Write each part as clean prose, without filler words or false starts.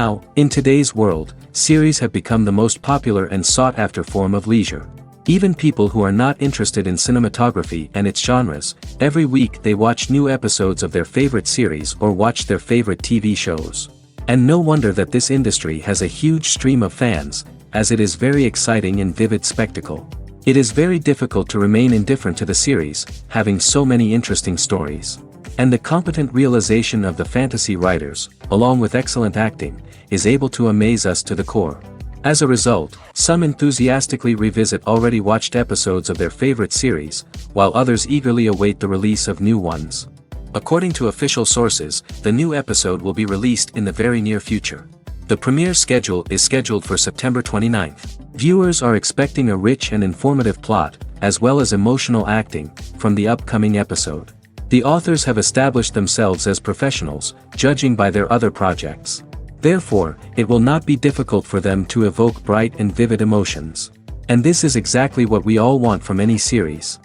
Now, in today's world, series have become the most popular and sought-after form of leisure. Even people who are not interested in cinematography and its genres, every week they watch new episodes of their favorite series or watch their favorite TV shows. And no wonder that this industry has a huge stream of fans, as it is very exciting and vivid spectacle. It is very difficult to remain indifferent to the series, having so many interesting stories. And the competent realization of the fantasy writers, along with excellent acting, is able to amaze us to the core. As a result, some enthusiastically revisit already watched episodes of their favorite series, while others eagerly await the release of new ones. According to official sources, the new episode will be released in the very near future. The premiere schedule is scheduled for September 29th. Viewers are expecting a rich and informative plot, as well as emotional acting, from the upcoming episode. The authors have established themselves as professionals, judging by their other projects. Therefore, it will not be difficult for them to evoke bright and vivid emotions. And this is exactly what we all want from any series.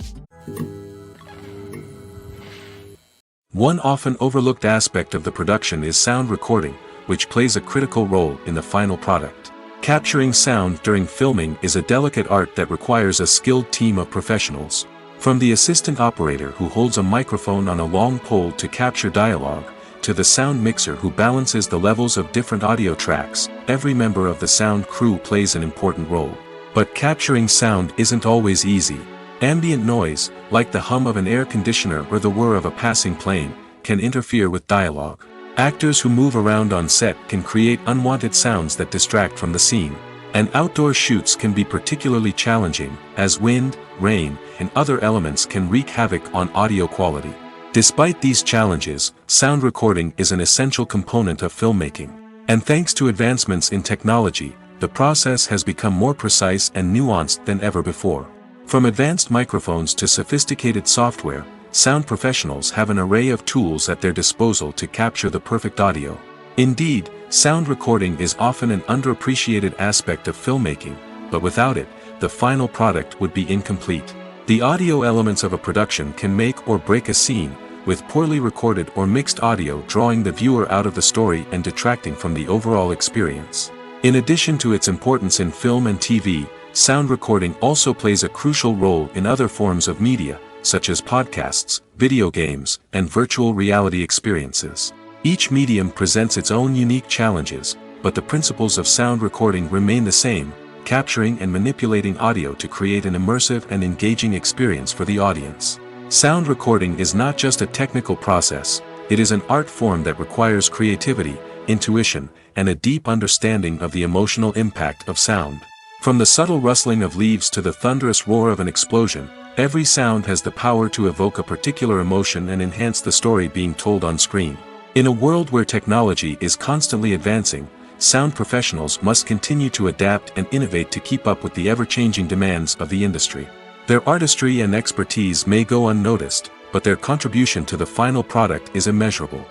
One often overlooked aspect of the production is sound recording, which plays a critical role in the final product. Capturing sound during filming is a delicate art that requires a skilled team of professionals. From the assistant operator who holds a microphone on a long pole to capture dialogue, to the sound mixer who balances the levels of different audio tracks, every member of the sound crew plays an important role. But capturing sound isn't always easy. Ambient noise, like the hum of an air conditioner or the whir of a passing plane, can interfere with dialogue. Actors who move around on set can create unwanted sounds that distract from the scene. And outdoor shoots can be particularly challenging, as wind, rain, and other elements can wreak havoc on audio quality. Despite these challenges, sound recording is an essential component of filmmaking. And thanks to advancements in technology, the process has become more precise and nuanced than ever before. From advanced microphones to sophisticated software, sound professionals have an array of tools at their disposal to capture the perfect audio. Indeed, sound recording is often an underappreciated aspect of filmmaking, but without it, the final product would be incomplete. The audio elements of a production can make or break a scene, with poorly recorded or mixed audio drawing the viewer out of the story and detracting from the overall experience. In addition to its importance in film and TV, sound recording also plays a crucial role in other forms of media, such as podcasts, video games, and virtual reality experiences. Each medium presents its own unique challenges, but the principles of sound recording remain the same, capturing and manipulating audio to create an immersive and engaging experience for the audience. Sound recording is not just a technical process, it is an art form that requires creativity, intuition, and a deep understanding of the emotional impact of sound. From the subtle rustling of leaves to the thunderous roar of an explosion, every sound has the power to evoke a particular emotion and enhance the story being told on screen. In a world where technology is constantly advancing, sound professionals must continue to adapt and innovate to keep up with the ever-changing demands of the industry. Their artistry and expertise may go unnoticed, but their contribution to the final product is immeasurable.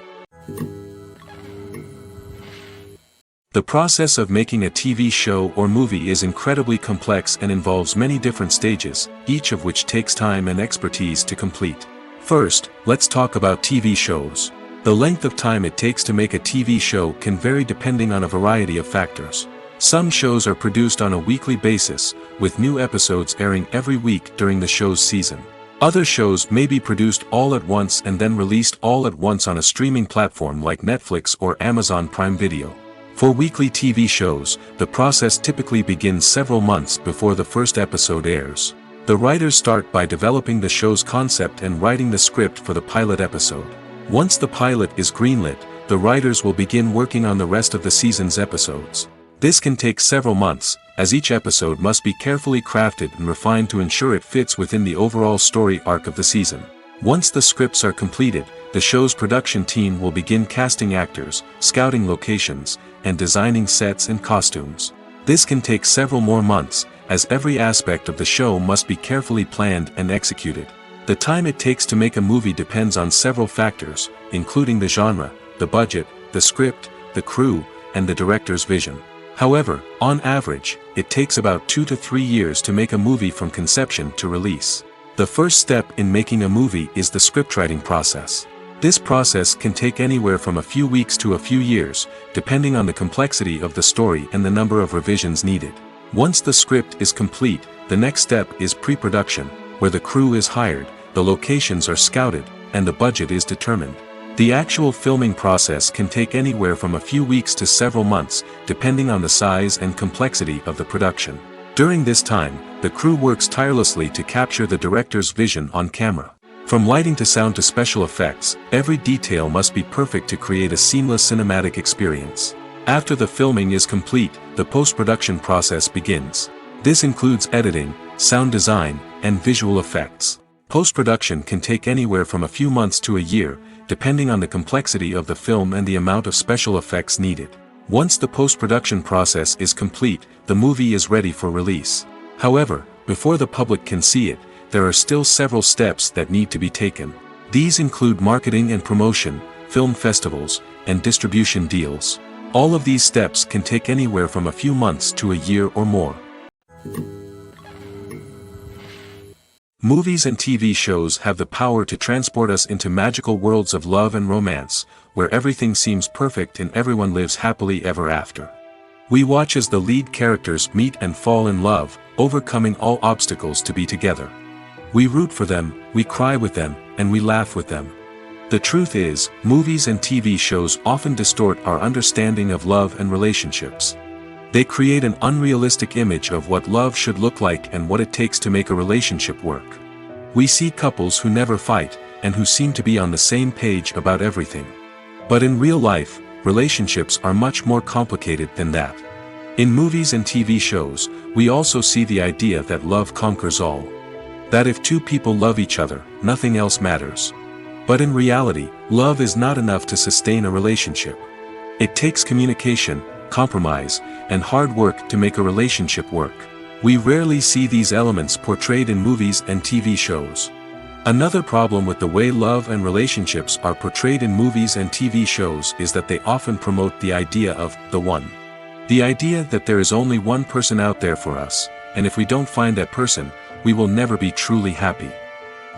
The process of making a TV show or movie is incredibly complex and involves many different stages, each of which takes time and expertise to complete. First, let's talk about TV shows. The length of time it takes to make a TV show can vary depending on a variety of factors. Some shows are produced on a weekly basis, with new episodes airing every week during the show's season. Other shows may be produced all at once and then released all at once on a streaming platform like Netflix or Amazon Prime Video. For weekly TV shows, the process typically begins several months before the first episode airs. The writers start by developing the show's concept and writing the script for the pilot episode. Once the pilot is greenlit, the writers will begin working on the rest of the season's episodes. This can take several months, as each episode must be carefully crafted and refined to ensure it fits within the overall story arc of the season. Once the scripts are completed, the show's production team will begin casting actors, scouting locations, and designing sets and costumes. This can take several more months, as every aspect of the show must be carefully planned and executed. The time it takes to make a movie depends on several factors, including the genre, the budget, the script, the crew, and the director's vision. However, on average, it takes about 2 to 3 years to make a movie from conception to release. The first step in making a movie is the scriptwriting process. This process can take anywhere from a few weeks to a few years, depending on the complexity of the story and the number of revisions needed. Once the script is complete, the next step is pre-production, where the crew is hired, the locations are scouted, and the budget is determined. The actual filming process can take anywhere from a few weeks to several months, depending on the size and complexity of the production. During this time, the crew works tirelessly to capture the director's vision on camera. From lighting to sound to special effects, every detail must be perfect to create a seamless cinematic experience. After the filming is complete, the post-production process begins. This includes editing, sound design, and visual effects. Post-production can take anywhere from a few months to a year, depending on the complexity of the film and the amount of special effects needed. Once the post-production process is complete, the movie is ready for release. However, before the public can see it, there are still several steps that need to be taken. These include marketing and promotion, film festivals, and distribution deals. All of these steps can take anywhere from a few months to a year or more. Movies and TV shows have the power to transport us into magical worlds of love and romance, where everything seems perfect and everyone lives happily ever after. We watch as the lead characters meet and fall in love, overcoming all obstacles to be together. We root for them, we cry with them, and we laugh with them. The truth is, movies and TV shows often distort our understanding of love and relationships. They create an unrealistic image of what love should look like and what it takes to make a relationship work. We see couples who never fight, and who seem to be on the same page about everything. But in real life, relationships are much more complicated than that. In movies and TV shows, we also see the idea that love conquers all. That if two people love each other, nothing else matters. But in reality, love is not enough to sustain a relationship. It takes communication, compromise, and hard work to make a relationship work. We rarely see these elements portrayed in movies and TV shows. Another problem with the way love and relationships are portrayed in movies and TV shows is that they often promote the idea of the one. The idea that there is only one person out there for us, and if we don't find that person, we will never be truly happy.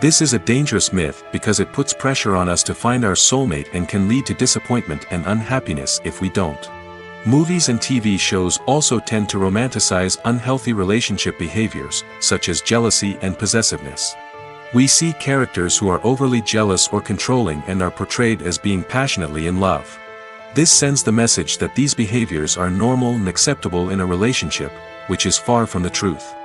This is a dangerous myth because it puts pressure on us to find our soulmate and can lead to disappointment and unhappiness if we don't. Movies and TV shows also tend to romanticize unhealthy relationship behaviors, such as jealousy and possessiveness. We see characters who are overly jealous or controlling and are portrayed as being passionately in love. This sends the message that these behaviors are normal and acceptable in a relationship, which is far from the truth.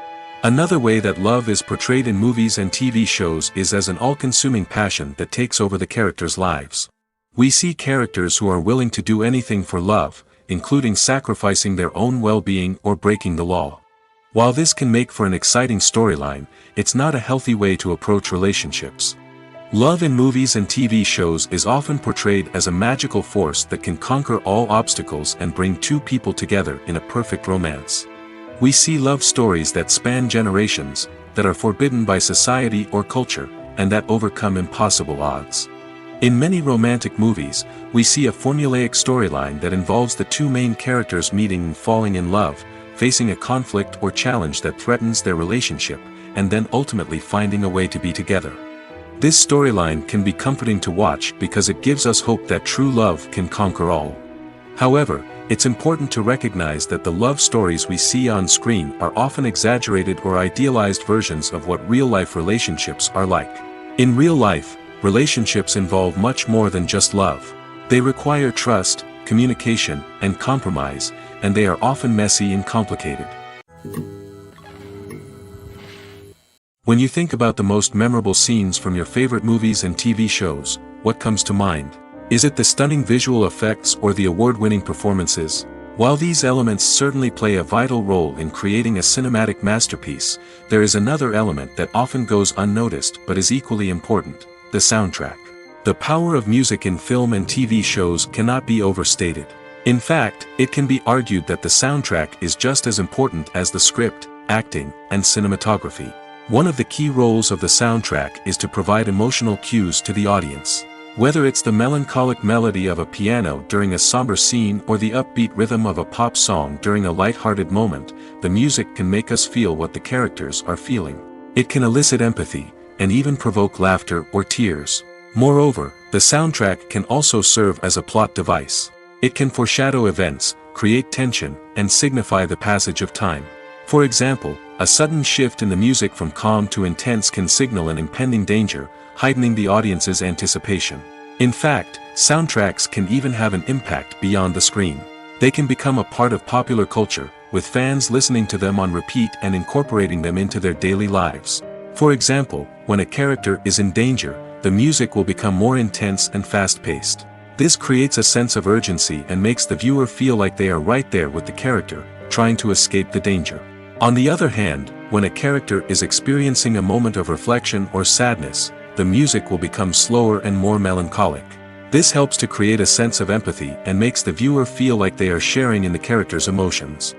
Another way that love is portrayed in movies and TV shows is as an all-consuming passion that takes over the characters' lives. We see characters who are willing to do anything for love, including sacrificing their own well-being or breaking the law. While this can make for an exciting storyline, it's not a healthy way to approach relationships. Love in movies and TV shows is often portrayed as a magical force that can conquer all obstacles and bring two people together in a perfect romance. We see love stories that span generations, that are forbidden by society or culture, and that overcome impossible odds. In many romantic movies, we see a formulaic storyline that involves the two main characters meeting and falling in love, facing a conflict or challenge that threatens their relationship, and then ultimately finding a way to be together. This storyline can be comforting to watch because it gives us hope that true love can conquer all. However, it's important to recognize that the love stories we see on screen are often exaggerated or idealized versions of what real-life relationships are like. In real life, relationships involve much more than just love. They require trust, communication, and compromise, and they are often messy and complicated. When you think about the most memorable scenes from your favorite movies and TV shows, what comes to mind? Is it the stunning visual effects or the award-winning performances? While these elements certainly play a vital role in creating a cinematic masterpiece, there is another element that often goes unnoticed but is equally important: the soundtrack. The power of music in film and TV shows cannot be overstated. In fact, it can be argued that the soundtrack is just as important as the script, acting, and cinematography. One of the key roles of the soundtrack is to provide emotional cues to the audience. Whether it's the melancholic melody of a piano during a somber scene or the upbeat rhythm of a pop song during a light-hearted moment, the music can make us feel what the characters are feeling. It can elicit empathy, and even provoke laughter or tears. Moreover, The soundtrack can also serve as a plot device. It can foreshadow events, create tension, and signify the passage of time. For example, a sudden shift in the music from calm to intense can signal an impending danger, heightening the audience's anticipation. In fact, soundtracks can even have an impact beyond the screen. They can become a part of popular culture, with fans listening to them on repeat and incorporating them into their daily lives. For example, when a character is in danger, the music will become more intense and fast-paced. This creates a sense of urgency and makes the viewer feel like they are right there with the character, trying to escape the danger. On the other hand, when a character is experiencing a moment of reflection or sadness, the music will become slower and more melancholic. This helps to create a sense of empathy and makes the viewer feel like they are sharing in the character's emotions.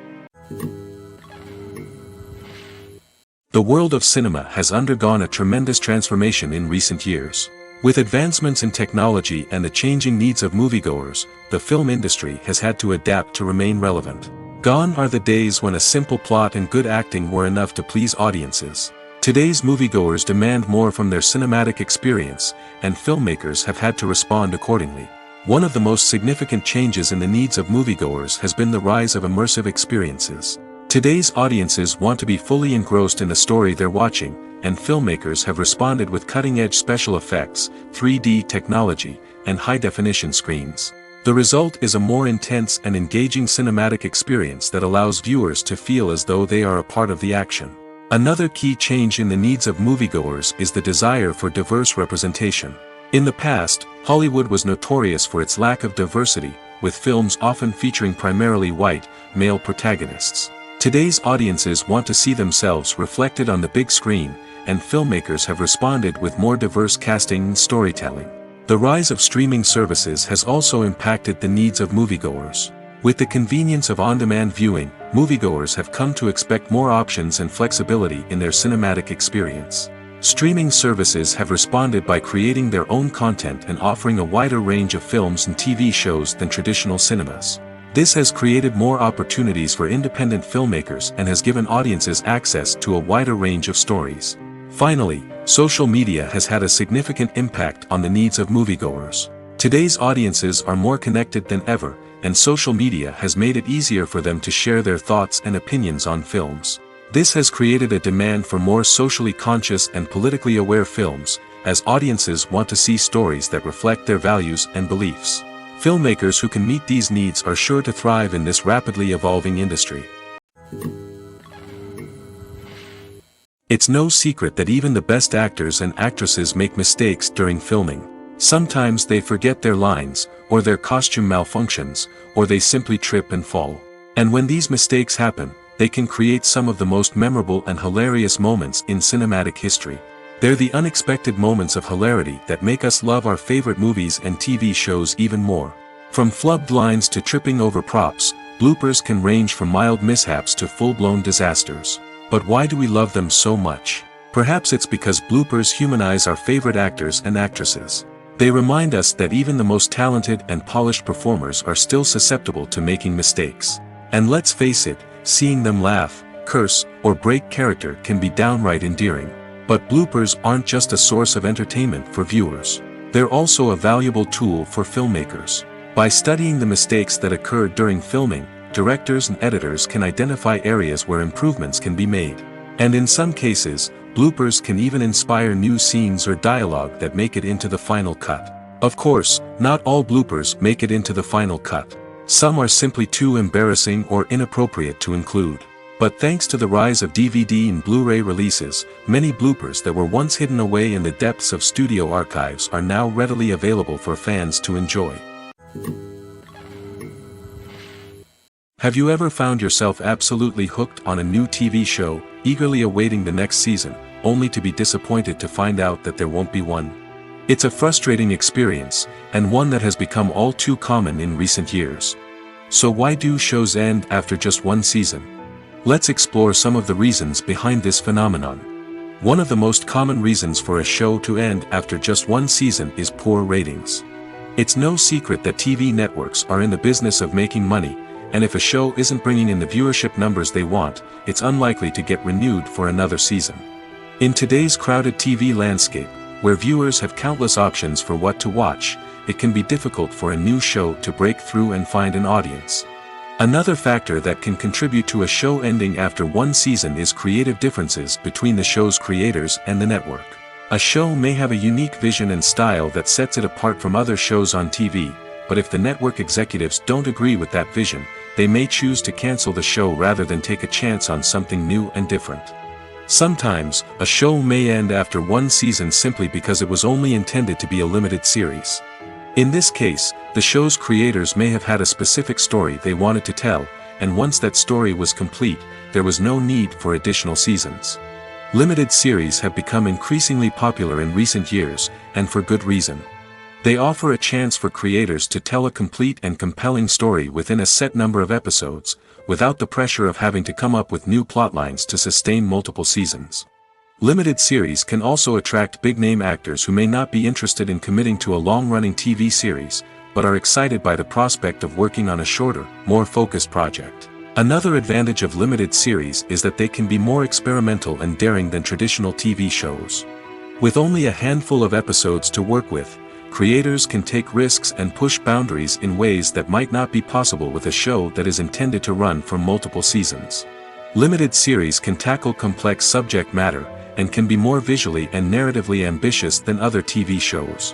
The world of cinema has undergone a tremendous transformation in recent years. With advancements in technology and the changing needs of moviegoers, the film industry has had to adapt to remain relevant. Gone are the days when a simple plot and good acting were enough to please audiences. Today's moviegoers demand more from their cinematic experience, and filmmakers have had to respond accordingly. One of the most significant changes in the needs of moviegoers has been the rise of immersive experiences. Today's audiences want to be fully engrossed in the story they're watching, and filmmakers have responded with cutting-edge special effects, 3D technology, and high-definition screens. The result is a more intense and engaging cinematic experience that allows viewers to feel as though they are a part of the action. Another key change in the needs of moviegoers is the desire for diverse representation. In the past, Hollywood was notorious for its lack of diversity, with films often featuring primarily white, male protagonists. Today's audiences want to see themselves reflected on the big screen, and filmmakers have responded with more diverse casting and storytelling. The rise of streaming services has also impacted the needs of moviegoers. With the convenience of on-demand viewing, moviegoers have come to expect more options and flexibility in their cinematic experience. Streaming services have responded by creating their own content and offering a wider range of films and TV shows than traditional cinemas. This has created more opportunities for independent filmmakers and has given audiences access to a wider range of stories. Finally, social media has had a significant impact on the needs of moviegoers. Today's audiences are more connected than ever, and social media has made it easier for them to share their thoughts and opinions on films. This has created a demand for more socially conscious and politically aware films, as audiences want to see stories that reflect their values and beliefs. Filmmakers who can meet these needs are sure to thrive in this rapidly evolving industry. It's no secret that even the best actors and actresses make mistakes during filming. Sometimes they forget their lines, or their costume malfunctions, or they simply trip and fall. And when these mistakes happen, they can create some of the most memorable and hilarious moments in cinematic history. They're the unexpected moments of hilarity that make us love our favorite movies and TV shows even more. From flubbed lines to tripping over props, bloopers can range from mild mishaps to full-blown disasters. But why do we love them so much? Perhaps it's because bloopers humanize our favorite actors and actresses. They remind us that even the most talented and polished performers are still susceptible to making mistakes. And let's face it, seeing them laugh, curse, or break character can be downright endearing. But bloopers aren't just a source of entertainment for viewers. They're also a valuable tool for filmmakers. By studying the mistakes that occurred during filming, directors and editors can identify areas where improvements can be made. And in some cases, bloopers can even inspire new scenes or dialogue that make it into the final cut. Of course, not all bloopers make it into the final cut. Some are simply too embarrassing or inappropriate to include. But thanks to the rise of DVD and Blu-ray releases, many bloopers that were once hidden away in the depths of studio archives are now readily available for fans to enjoy. Have you ever found yourself absolutely hooked on a new TV show, eagerly awaiting the next season, only to be disappointed to find out that there won't be one? It's a frustrating experience, and one that has become all too common in recent years. So why do shows end after just one season? Let's explore some of the reasons behind this phenomenon. One of the most common reasons for a show to end after just one season is poor ratings. It's no secret that TV networks are in the business of making money, and if a show isn't bringing in the viewership numbers they want, it's unlikely to get renewed for another season. In today's crowded TV landscape, Where viewers have countless options for what to watch, it can be difficult for a new show to break through and find an audience. Another factor that can contribute to a show ending after one season is creative differences between the show's creators and the network. A show may have a unique vision and style that sets it apart from other shows on TV, but if the network executives don't agree with that vision, they may choose to cancel the show rather than take a chance on something new and different. Sometimes, a show may end after one season simply because it was only intended to be a limited series. In this case, the show's creators may have had a specific story they wanted to tell, and once that story was complete, there was no need for additional seasons. Limited series have become increasingly popular in recent years, and for good reason. They offer a chance for creators to tell a complete and compelling story within a set number of episodes, without the pressure of having to come up with new plotlines to sustain multiple seasons. Limited series can also attract big-name actors who may not be interested in committing to a long-running TV series, but are excited by the prospect of working on a shorter, more focused project. Another advantage of limited series is that they can be more experimental and daring than traditional TV shows. With only a handful of episodes to work with, creators can take risks and push boundaries in ways that might not be possible with a show that is intended to run for multiple seasons. Limited series can tackle complex subject matter, and can be more visually and narratively ambitious than other TV shows.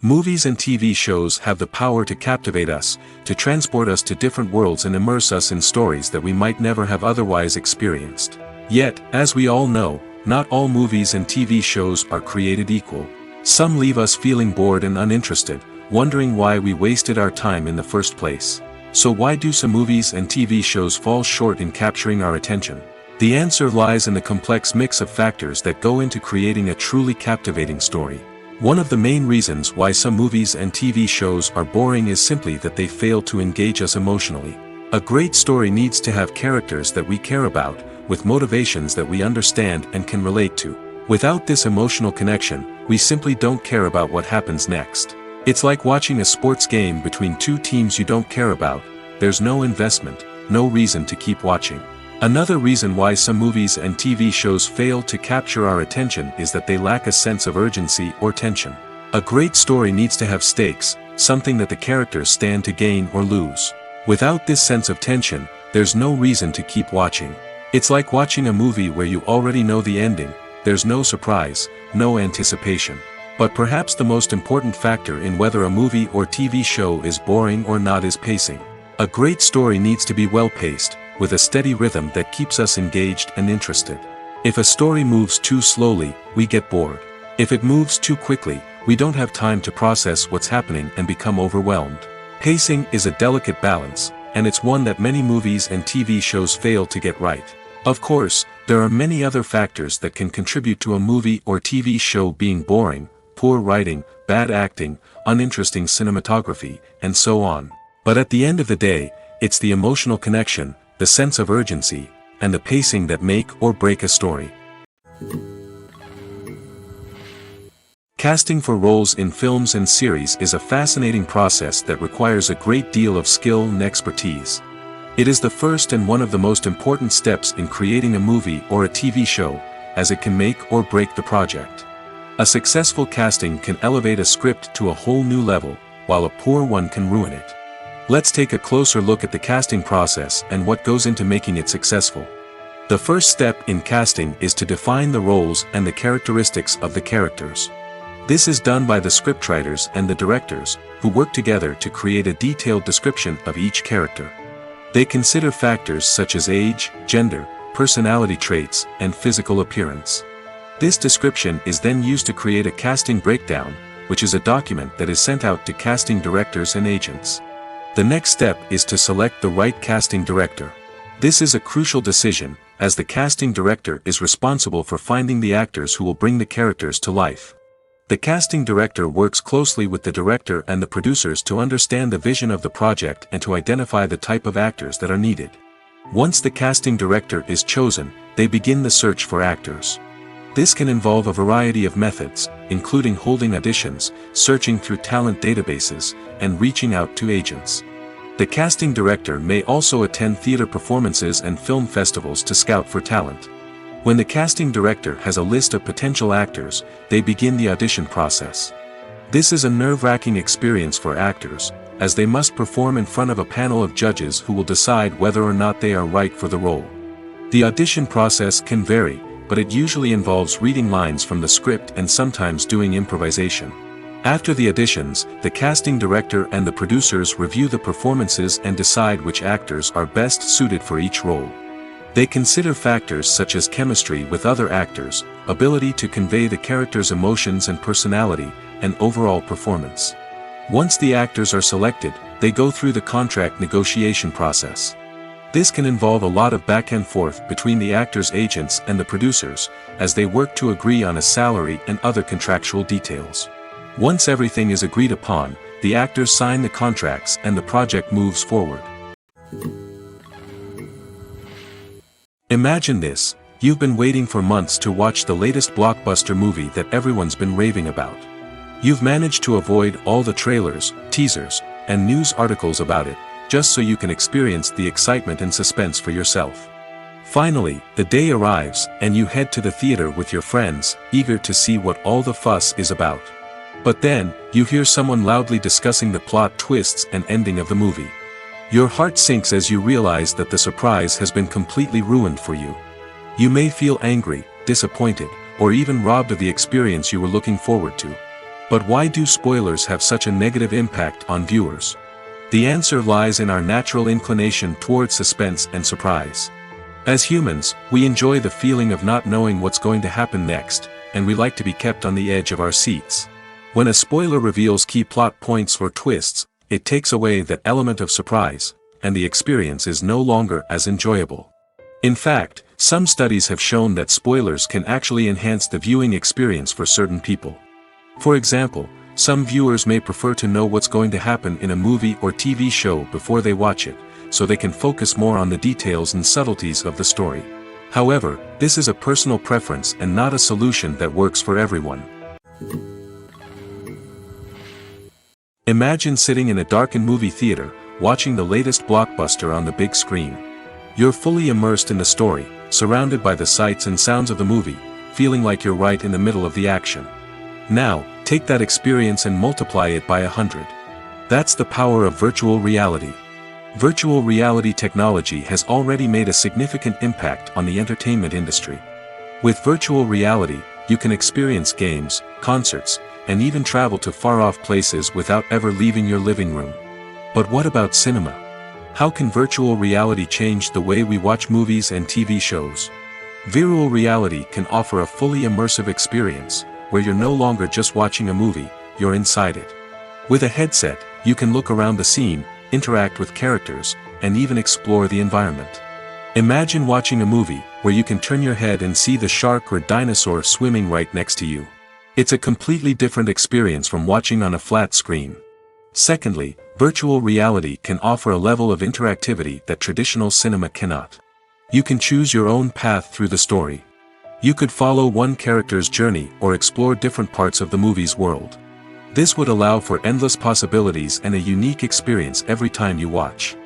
Movies and TV shows have the power to captivate us, to transport us to different worlds and immerse us in stories that we might never have otherwise experienced. Yet, as we all know, not all movies and TV shows are created equal. Some leave us feeling bored and uninterested, wondering why we wasted our time in the first place. So why do some movies and TV shows fall short in capturing our attention? The answer lies in the complex mix of factors that go into creating a truly captivating story. One of the main reasons why some movies and TV shows are boring is simply that they fail to engage us emotionally. A great story needs to have characters that we care about, with motivations that we understand and can relate to. Without this emotional connection, we simply don't care about what happens next. It's like watching a sports game between two teams you don't care about. There's no investment, no reason to keep watching. Another reason why some movies and TV shows fail to capture our attention is that they lack a sense of urgency or tension. A great story needs to have stakes, something that the characters stand to gain or lose. Without this sense of tension, there's no reason to keep watching. It's like watching a movie where you already know the ending. There's no surprise, no anticipation. But perhaps the most important factor in whether a movie or TV show is boring or not is pacing. A great story needs to be well-paced, with a steady rhythm that keeps us engaged and interested. If a story moves too slowly, we get bored. If it moves too quickly, we don't have time to process what's happening and become overwhelmed. Pacing is a delicate balance, and it's one that many movies and TV shows fail to get right. Of course, there are many other factors that can contribute to a movie or TV show being boring: poor writing, bad acting, uninteresting cinematography, and so on. But at the end of the day, it's the emotional connection, the sense of urgency, and the pacing that make or break a story. Casting for roles in films and series is a fascinating process that requires a great deal of skill and expertise. It is the first and one of the most important steps in creating a movie or a TV show, as it can make or break the project. A successful casting can elevate a script to a whole new level, while a poor one can ruin it. Let's take a closer look at the casting process and what goes into making it successful. The first step in casting is to define the roles and the characteristics of the characters. This is done by the scriptwriters and the directors, who work together to create a detailed description of each character. They consider factors such as age, gender, personality traits, and physical appearance. This description is then used to create a casting breakdown, which is a document that is sent out to casting directors and agents. The next step is to select the right casting director. This is a crucial decision, as the casting director is responsible for finding the actors who will bring the characters to life. The casting director works closely with the director and the producers to understand the vision of the project and to identify the type of actors that are needed. Once the casting director is chosen, they begin the search for actors. This can involve a variety of methods, including holding auditions, searching through talent databases, and reaching out to agents. The casting director may also attend theater performances and film festivals to scout for talent. When the casting director has a list of potential actors, they begin the audition process. This is a nerve-wracking experience for actors, as they must perform in front of a panel of judges who will decide whether or not they are right for the role. The audition process can vary, but it usually involves reading lines from the script and sometimes doing improvisation. After the auditions, the casting director and the producers review the performances and decide which actors are best suited for each role. They consider factors such as chemistry with other actors, ability to convey the character's emotions and personality, and overall performance. Once the actors are selected, they go through the contract negotiation process. This can involve a lot of back and forth between the actors' agents and the producers, as they work to agree on a salary and other contractual details. Once everything is agreed upon, the actors sign the contracts and the project moves forward. Imagine this: you've been waiting for months to watch the latest blockbuster movie that everyone's been raving about. You've managed to avoid all the trailers, teasers, and news articles about it, just so you can experience the excitement and suspense for yourself. Finally, the day arrives, and you head to the theater with your friends, eager to see what all the fuss is about. But then, you hear someone loudly discussing the plot twists and ending of the movie. Your heart sinks as you realize that the surprise has been completely ruined for you. You may feel angry, disappointed, or even robbed of the experience you were looking forward to. But why do spoilers have such a negative impact on viewers? The answer lies in our natural inclination towards suspense and surprise. As humans, we enjoy the feeling of not knowing what's going to happen next, and we like to be kept on the edge of our seats. When a spoiler reveals key plot points or twists, it takes away that element of surprise, and the experience is no longer as enjoyable. In fact, some studies have shown that spoilers can actually enhance the viewing experience for certain people. For example, some viewers may prefer to know what's going to happen in a movie or TV show before they watch it, so they can focus more on the details and subtleties of the story. However, this is a personal preference and not a solution that works for everyone. Imagine sitting in a darkened movie theater, watching the latest blockbuster on the big screen. You're fully immersed in the story, surrounded by the sights and sounds of the movie, feeling like you're right in the middle of the action. Now, take that experience and multiply it by 100. That's the power of virtual reality. Virtual reality technology has already made a significant impact on the entertainment industry. With virtual reality, you can experience games, concerts, and even travel to far-off places without ever leaving your living room. But what about cinema? How can virtual reality change the way we watch movies and TV shows? Virtual reality can offer a fully immersive experience, where you're no longer just watching a movie, you're inside it. With a headset, you can look around the scene, interact with characters, and even explore the environment. Imagine watching a movie, where you can turn your head and see the shark or dinosaur swimming right next to you. It's a completely different experience from watching on a flat screen. Secondly, virtual reality can offer a level of interactivity that traditional cinema cannot. You can choose your own path through the story. You could follow one character's journey or explore different parts of the movie's world. This would allow for endless possibilities and a unique experience every time you watch.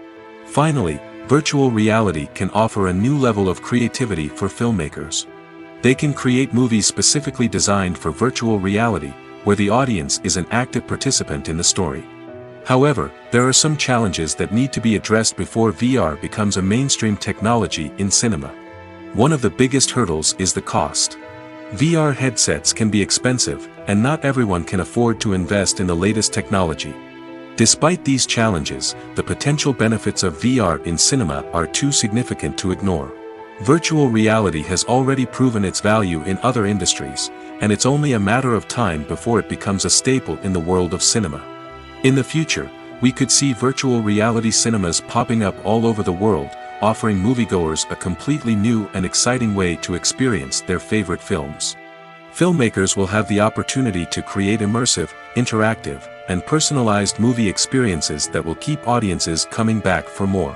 Finally, virtual reality can offer a new level of creativity for filmmakers. They can create movies specifically designed for virtual reality, where the audience is an active participant in the story. However, there are some challenges that need to be addressed before VR becomes a mainstream technology in cinema. One of the biggest hurdles is the cost. VR headsets can be expensive, and not everyone can afford to invest in the latest technology. Despite these challenges, the potential benefits of VR in cinema are too significant to ignore. Virtual reality has already proven its value in other industries, and it's only a matter of time before it becomes a staple in the world of cinema. In the future, we could see virtual reality cinemas popping up all over the world, offering moviegoers a completely new and exciting way to experience their favorite films. Filmmakers will have the opportunity to create immersive, interactive, and personalized movie experiences that will keep audiences coming back for more.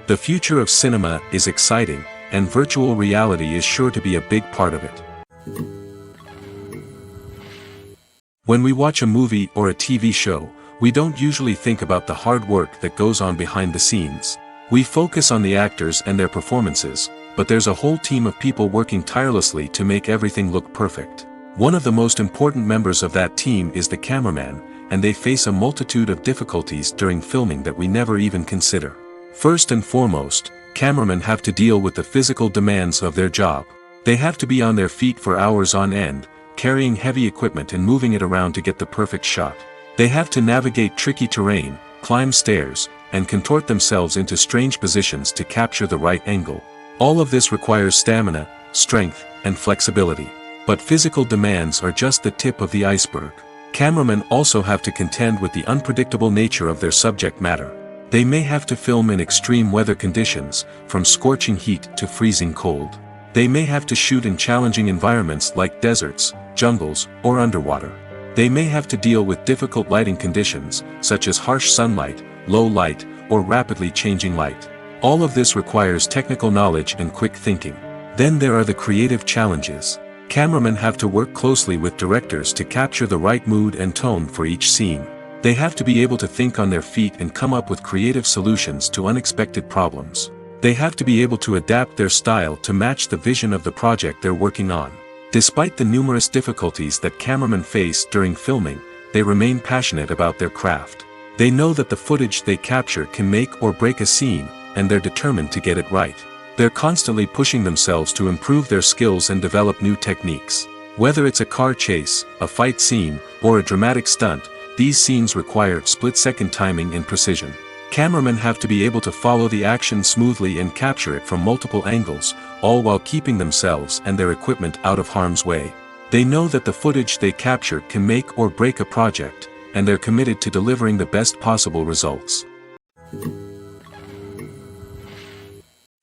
The future of cinema is exciting, and virtual reality is sure to be a big part of it. When we watch a movie or a TV show, we don't usually think about the hard work that goes on behind the scenes. We focus on the actors and their performances, but there's a whole team of people working tirelessly to make everything look perfect. One of the most important members of that team is the cameraman, and they face a multitude of difficulties during filming that we never even consider. First and foremost, cameramen have to deal with the physical demands of their job. They have to be on their feet for hours on end, carrying heavy equipment and moving it around to get the perfect shot. They have to navigate tricky terrain, climb stairs, and contort themselves into strange positions to capture the right angle. All of this requires stamina, strength, and flexibility. But physical demands are just the tip of the iceberg. Cameramen also have to contend with the unpredictable nature of their subject matter. They may have to film in extreme weather conditions, from scorching heat to freezing cold. They may have to shoot in challenging environments like deserts, jungles, or underwater. They may have to deal with difficult lighting conditions, such as harsh sunlight, low light, or rapidly changing light. All of this requires technical knowledge and quick thinking. Then there are the creative challenges. Cameramen have to work closely with directors to capture the right mood and tone for each scene. They have to be able to think on their feet and come up with creative solutions to unexpected problems. They have to be able to adapt their style to match the vision of the project they're working on. Despite the numerous difficulties that cameramen face during filming, they remain passionate about their craft. They know that the footage they capture can make or break a scene, and they're determined to get it right. They're constantly pushing themselves to improve their skills and develop new techniques. Whether it's a car chase, a fight scene, or a dramatic stunt, these scenes require split-second timing and precision. Cameramen have to be able to follow the action smoothly and capture it from multiple angles, all while keeping themselves and their equipment out of harm's way. They know that the footage they capture can make or break a project, and they're committed to delivering the best possible results.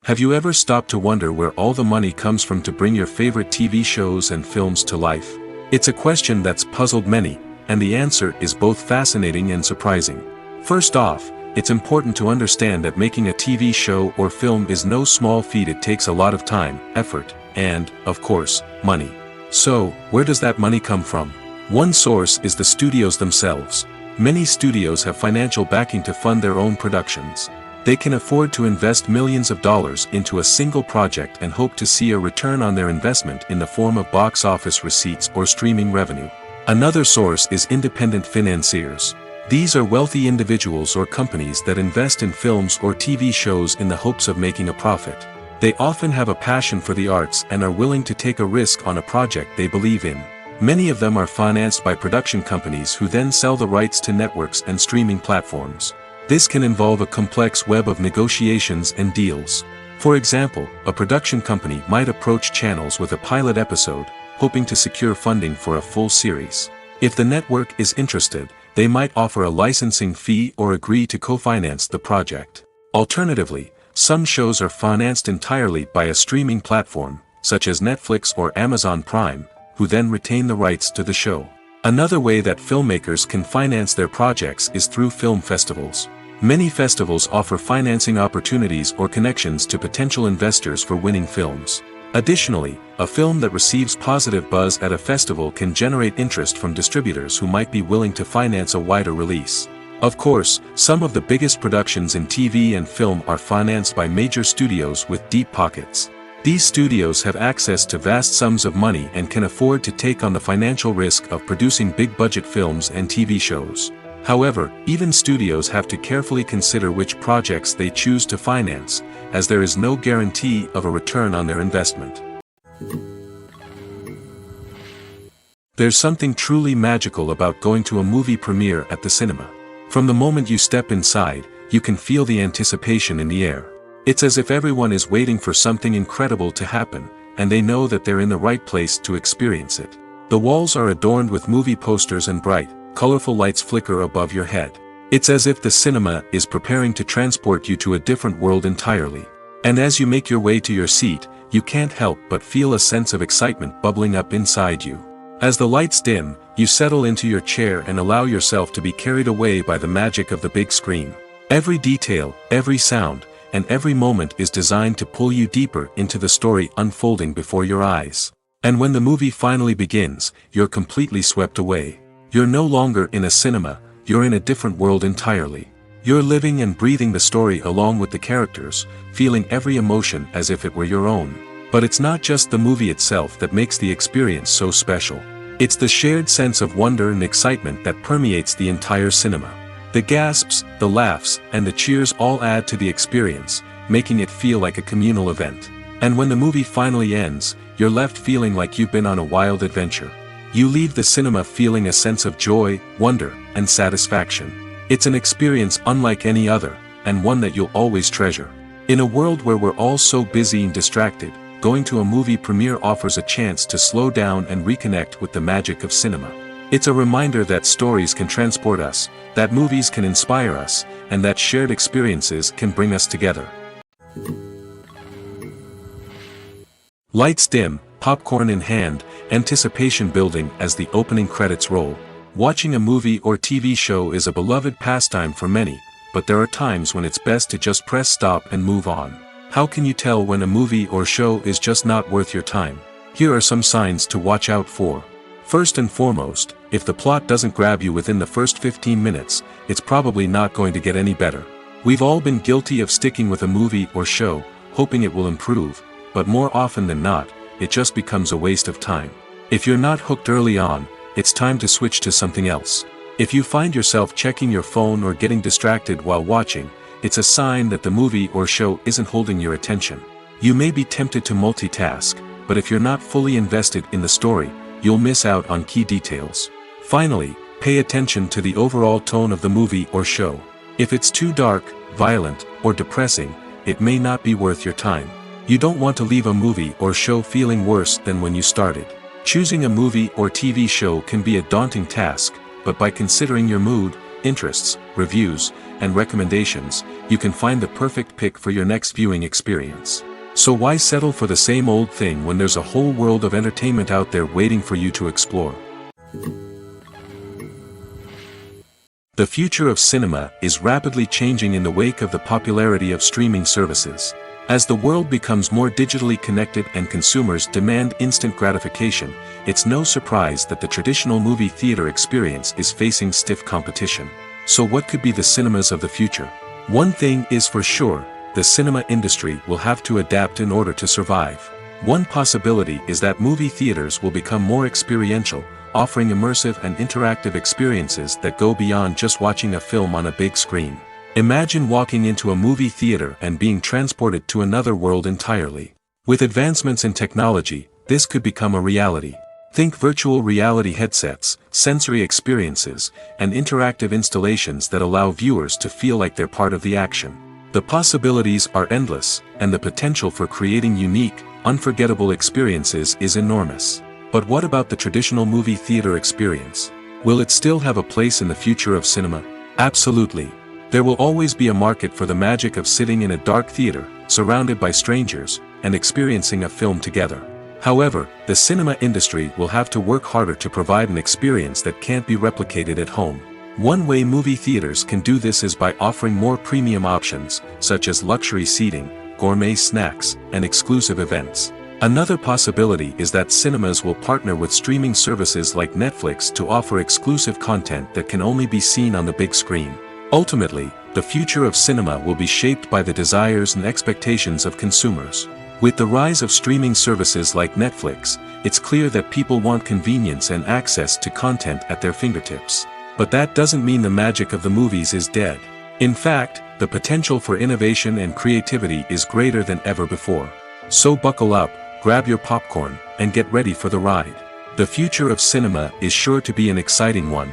Have you ever stopped to wonder where all the money comes from to bring your favorite TV shows and films to life? It's a question that's puzzled many, and the answer is both fascinating and surprising. First off, it's important to understand that making a TV show or film is no small feat. It takes a lot of time, effort, and, of course, money. So, where does that money come from? One source is the studios themselves. Many studios have financial backing to fund their own productions. They can afford to invest millions of dollars into a single project and hope to see a return on their investment in the form of box office receipts or streaming revenue. Another source is independent financiers. These are wealthy individuals or companies that invest in films or TV shows in the hopes of making a profit. They often have a passion for the arts and are willing to take a risk on a project they believe in. Many of them are financed by production companies who then sell the rights to networks and streaming platforms. This can involve a complex web of negotiations and deals. For example, a production company might approach channels with a pilot episode, hoping to secure funding for a full series. If the network is interested, they might offer a licensing fee or agree to co-finance the project. Alternatively, some shows are financed entirely by a streaming platform, such as Netflix or Amazon Prime, who then retain the rights to the show. Another way that filmmakers can finance their projects is through film festivals. Many festivals offer financing opportunities or connections to potential investors for winning films. Additionally, a film that receives positive buzz at a festival can generate interest from distributors who might be willing to finance a wider release. Of course, some of the biggest productions in TV and film are financed by major studios with deep pockets. These studios have access to vast sums of money and can afford to take on the financial risk of producing big-budget films and TV shows. However, even studios have to carefully consider which projects they choose to finance, as there is no guarantee of a return on their investment. There's something truly magical about going to a movie premiere at the cinema. From the moment you step inside, you can feel the anticipation in the air. It's as if everyone is waiting for something incredible to happen, and they know that they're in the right place to experience it. The walls are adorned with movie posters and bright, colorful lights flicker above your head. It's as if the cinema is preparing to transport you to a different world entirely. And as you make your way to your seat, you can't help but feel a sense of excitement bubbling up inside you. As the lights dim, you settle into your chair and allow yourself to be carried away by the magic of the big screen. Every detail, every sound, and every moment is designed to pull you deeper into the story unfolding before your eyes. And when the movie finally begins, you're completely swept away. You're no longer in a cinema, you're in a different world entirely. You're living and breathing the story along with the characters, feeling every emotion as if it were your own. But it's not just the movie itself that makes the experience so special. It's the shared sense of wonder and excitement that permeates the entire cinema. The gasps, the laughs, and the cheers all add to the experience, making it feel like a communal event. And when the movie finally ends, you're left feeling like you've been on a wild adventure. You leave the cinema feeling a sense of joy, wonder, and satisfaction. It's an experience unlike any other, and one that you'll always treasure. In a world where we're all so busy and distracted, going to a movie premiere offers a chance to slow down and reconnect with the magic of cinema. It's a reminder that stories can transport us, that movies can inspire us, and that shared experiences can bring us together. Lights dim, popcorn in hand, anticipation building as the opening credits roll. Watching a movie or TV show is a beloved pastime for many, but there are times when it's best to just press stop and move on. How can you tell when a movie or show is just not worth your time? Here are some signs to watch out for. First and foremost, if the plot doesn't grab you within the first 15 minutes, it's probably not going to get any better. We've all been guilty of sticking with a movie or show, hoping it will improve, but more often than not, it just becomes a waste of time. If you're not hooked early on, it's time to switch to something else. If you find yourself checking your phone or getting distracted while watching, it's a sign that the movie or show isn't holding your attention. You may be tempted to multitask, but if you're not fully invested in the story, you'll miss out on key details. Finally, pay attention to the overall tone of the movie or show. If it's too dark, violent, or depressing, it may not be worth your time. You don't want to leave a movie or show feeling worse than when you started. Choosing a movie or TV show can be a daunting task, but by considering your mood, interests, reviews, and recommendations, you can find the perfect pick for your next viewing experience. So why settle for the same old thing when there's a whole world of entertainment out there waiting for you to explore? The future of cinema is rapidly changing in the wake of the popularity of streaming services. As the world becomes more digitally connected and consumers demand instant gratification, it's no surprise that the traditional movie theater experience is facing stiff competition. So what could be the cinemas of the future? One thing is for sure, the cinema industry will have to adapt in order to survive. One possibility is that movie theaters will become more experiential, offering immersive and interactive experiences that go beyond just watching a film on a big screen. Imagine walking into a movie theater and being transported to another world entirely. With advancements in technology, this could become a reality. Think virtual reality headsets, sensory experiences, and interactive installations that allow viewers to feel like they're part of the action. The possibilities are endless, and the potential for creating unique, unforgettable experiences is enormous. But what about the traditional movie theater experience? Will it still have a place in the future of cinema? Absolutely. There will always be a market for the magic of sitting in a dark theater, surrounded by strangers, and experiencing a film together. However, the cinema industry will have to work harder to provide an experience that can't be replicated at home. One way movie theaters can do this is by offering more premium options, such as luxury seating, gourmet snacks, and exclusive events. Another possibility is that cinemas will partner with streaming services like Netflix to offer exclusive content that can only be seen on the big screen. Ultimately, the future of cinema will be shaped by the desires and expectations of consumers. With the rise of streaming services like Netflix, it's clear that people want convenience and access to content at their fingertips. But that doesn't mean the magic of the movies is dead. In fact, the potential for innovation and creativity is greater than ever before. So buckle up, grab your popcorn, and get ready for the ride. The future of cinema is sure to be an exciting one.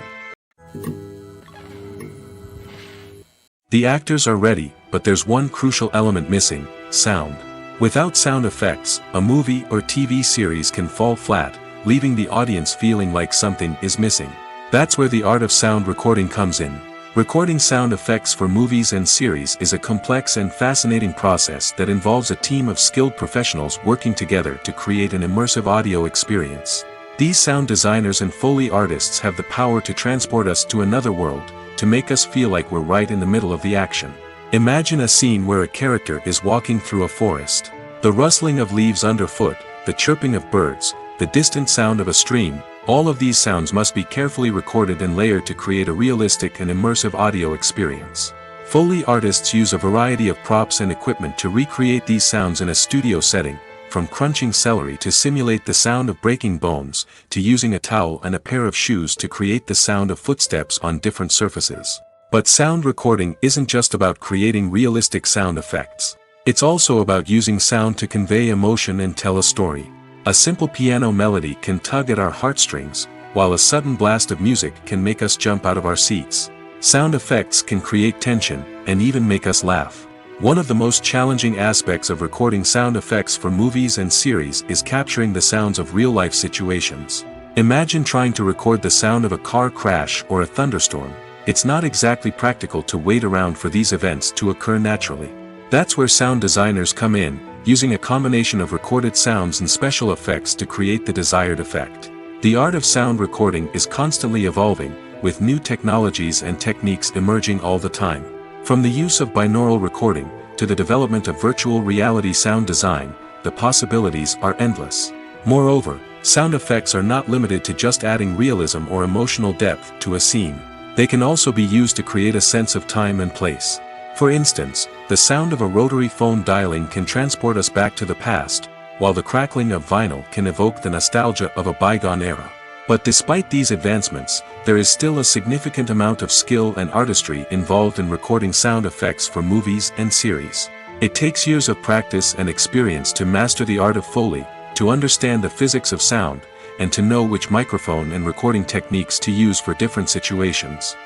The actors are ready, but there's one crucial element missing: sound. Without sound effects, a movie or TV series can fall flat, leaving the audience feeling like something is missing. That's where the art of sound recording comes in. Recording sound effects for movies and series is a complex and fascinating process that involves a team of skilled professionals working together to create an immersive audio experience. These sound designers and Foley artists have the power to transport us to another world, to make us feel like we're right in the middle of the action. Imagine a scene where a character is walking through a forest. The rustling of leaves underfoot, the chirping of birds, the distant sound of a stream, all of these sounds must be carefully recorded and layered to create a realistic and immersive audio experience. Foley artists use a variety of props and equipment to recreate these sounds in a studio setting, from crunching celery to simulate the sound of breaking bones, to using a towel and a pair of shoes to create the sound of footsteps on different surfaces. But sound recording isn't just about creating realistic sound effects. It's also about using sound to convey emotion and tell a story. A simple piano melody can tug at our heartstrings, while a sudden blast of music can make us jump out of our seats. Sound effects can create tension, and even make us laugh. One of the most challenging aspects of recording sound effects for movies and series is capturing the sounds of real-life situations. Imagine trying to record the sound of a car crash or a thunderstorm. It's not exactly practical to wait around for these events to occur naturally. That's where sound designers come in, using a combination of recorded sounds and special effects to create the desired effect. The art of sound recording is constantly evolving, with new technologies and techniques emerging all the time. From the use of binaural recording, to the development of virtual reality sound design, the possibilities are endless. Moreover, sound effects are not limited to just adding realism or emotional depth to a scene. They can also be used to create a sense of time and place. For instance, the sound of a rotary phone dialing can transport us back to the past, while the crackling of vinyl can evoke the nostalgia of a bygone era. But despite these advancements, there is still a significant amount of skill and artistry involved in recording sound effects for movies and series. It takes years of practice and experience to master the art of Foley, to understand the physics of sound, and to know which microphone and recording techniques to use for different situations.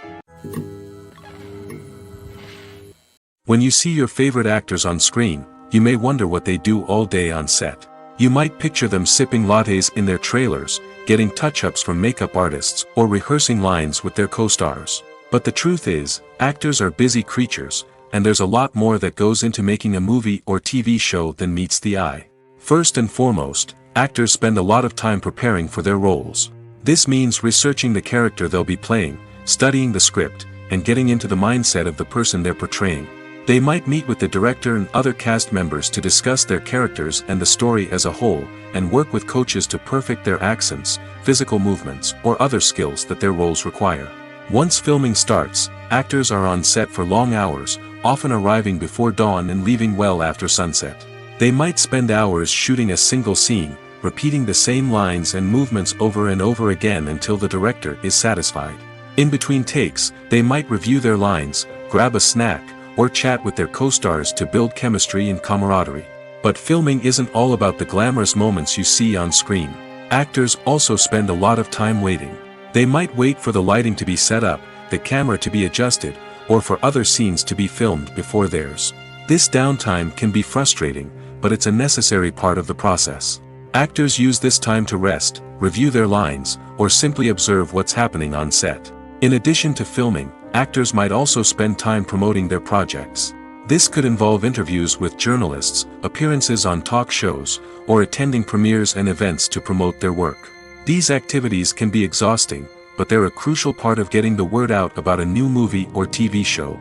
When you see your favorite actors on screen, you may wonder what they do all day on set. You might picture them sipping lattes in their trailers, getting touch-ups from makeup artists, or rehearsing lines with their co-stars. But the truth is, actors are busy creatures, and there's a lot more that goes into making a movie or TV show than meets the eye. First and foremost, actors spend a lot of time preparing for their roles. This means researching the character they'll be playing, studying the script, and getting into the mindset of the person they're portraying. They might meet with the director and other cast members to discuss their characters and the story as a whole, and work with coaches to perfect their accents, physical movements, or other skills that their roles require. Once filming starts, actors are on set for long hours, often arriving before dawn and leaving well after sunset. They might spend hours shooting a single scene, repeating the same lines and movements over and over again until the director is satisfied. In between takes, they might review their lines, grab a snack, or chat with their co-stars to build chemistry and camaraderie. But filming isn't all about the glamorous moments you see on screen. Actors also spend a lot of time waiting. They might wait for the lighting to be set up, the camera to be adjusted, or for other scenes to be filmed before theirs. This downtime can be frustrating, but it's a necessary part of the process. Actors use this time to rest, review their lines, or simply observe what's happening on set. In addition to filming, actors might also spend time promoting their projects. This could involve interviews with journalists, appearances on talk shows, or attending premieres and events to promote their work. These activities can be exhausting, but they're a crucial part of getting the word out about a new movie or TV show.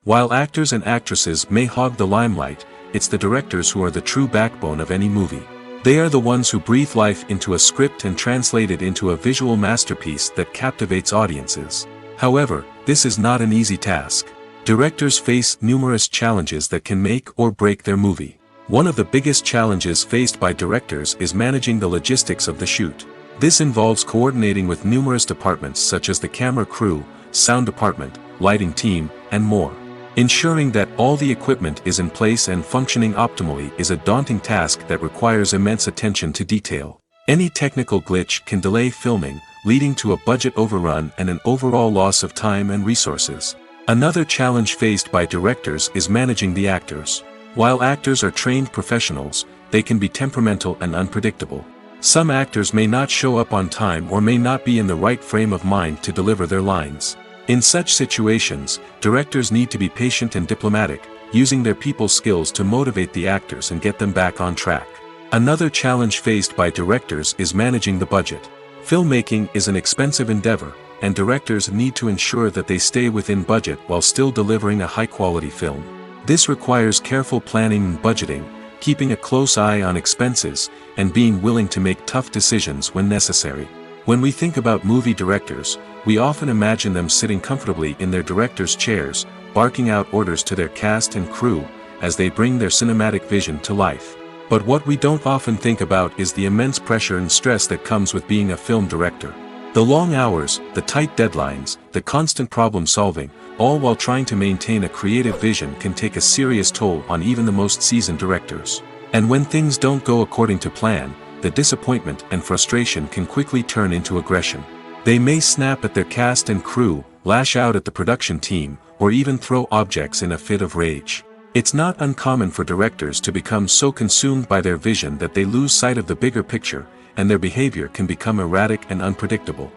While actors and actresses may hog the limelight, it's the directors who are the true backbone of any movie. They are the ones who breathe life into a script and translate it into a visual masterpiece that captivates audiences. However, this is not an easy task. Directors face numerous challenges that can make or break their movie. One of the biggest challenges faced by directors is managing the logistics of the shoot. This involves coordinating with numerous departments such as the camera crew, sound department, lighting team, and more. Ensuring that all the equipment is in place and functioning optimally is a daunting task that requires immense attention to detail. Any technical glitch can delay filming, leading to a budget overrun and an overall loss of time and resources. Another challenge faced by directors is managing the actors. While actors are trained professionals, they can be temperamental and unpredictable. Some actors may not show up on time or may not be in the right frame of mind to deliver their lines. In such situations, directors need to be patient and diplomatic, using their people skills to motivate the actors and get them back on track. Another challenge faced by directors is managing the budget. Filmmaking is an expensive endeavor, and directors need to ensure that they stay within budget while still delivering a high-quality film. This requires careful planning and budgeting, keeping a close eye on expenses, and being willing to make tough decisions when necessary. When we think about movie directors, we often imagine them sitting comfortably in their director's chairs, barking out orders to their cast and crew, as they bring their cinematic vision to life. But what we don't often think about is the immense pressure and stress that comes with being a film director. The long hours, the tight deadlines, the constant problem solving, all while trying to maintain a creative vision can take a serious toll on even the most seasoned directors. And when things don't go according to plan, the disappointment and frustration can quickly turn into aggression. They may snap at their cast and crew, lash out at the production team, or even throw objects in a fit of rage. It's not uncommon for directors to become so consumed by their vision that they lose sight of the bigger picture, and their behavior can become erratic and unpredictable.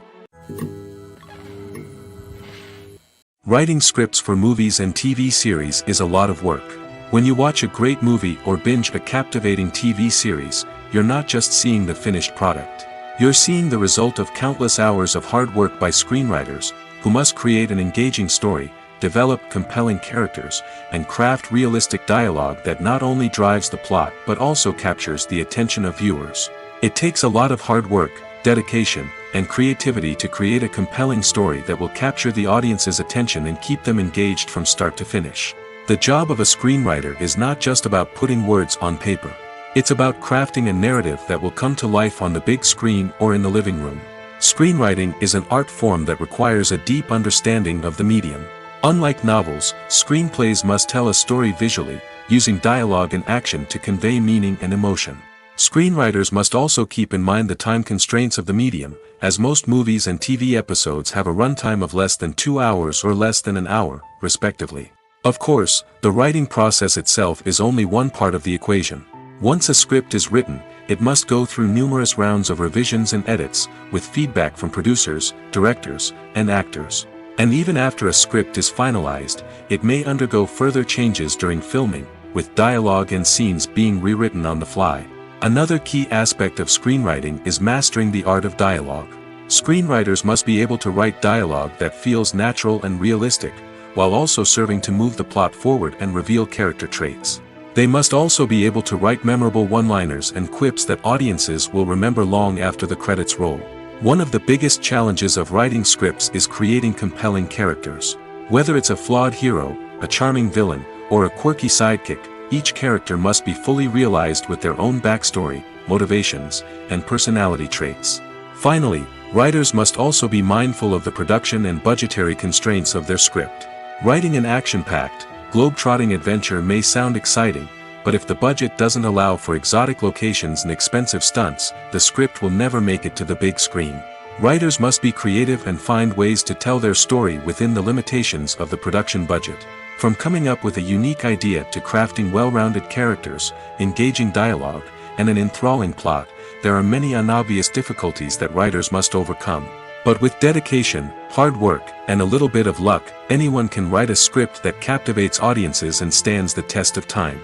Writing scripts for movies and TV series is a lot of work. When you watch a great movie or binge a captivating TV series, you're not just seeing the finished product. You're seeing the result of countless hours of hard work by screenwriters, who must create an engaging story, develop compelling characters, and craft realistic dialogue that not only drives the plot but also captures the attention of viewers. It takes a lot of hard work, dedication, and creativity to create a compelling story that will capture the audience's attention and keep them engaged from start to finish. The job of a screenwriter is not just about putting words on paper. It's about crafting a narrative that will come to life on the big screen or in the living room. Screenwriting is an art form that requires a deep understanding of the medium. Unlike novels, screenplays must tell a story visually, using dialogue and action to convey meaning and emotion. Screenwriters must also keep in mind the time constraints of the medium, as most movies and TV episodes have a runtime of less than 2 hours or less than an hour, respectively. Of course, the writing process itself is only one part of the equation. Once a script is written, it must go through numerous rounds of revisions and edits, with feedback from producers, directors, and actors. And even after a script is finalized, it may undergo further changes during filming, with dialogue and scenes being rewritten on the fly. Another key aspect of screenwriting is mastering the art of dialogue. Screenwriters must be able to write dialogue that feels natural and realistic, while also serving to move the plot forward and reveal character traits. They must also be able to write memorable one-liners and quips that audiences will remember long after the credits roll. One of the biggest challenges of writing scripts is creating compelling characters. Whether it's a flawed hero, a charming villain, or a quirky sidekick, each character must be fully realized with their own backstory, motivations, and personality traits. Finally, writers must also be mindful of the production and budgetary constraints of their script. Writing an action-packed, globe-trotting adventure may sound exciting, but if the budget doesn't allow for exotic locations and expensive stunts, the script will never make it to the big screen. Writers must be creative and find ways to tell their story within the limitations of the production budget. From coming up with a unique idea to crafting well-rounded characters, engaging dialogue, and an enthralling plot, there are many unobvious difficulties that writers must overcome. But with dedication, hard work, and a little bit of luck, anyone can write a script that captivates audiences and stands the test of time.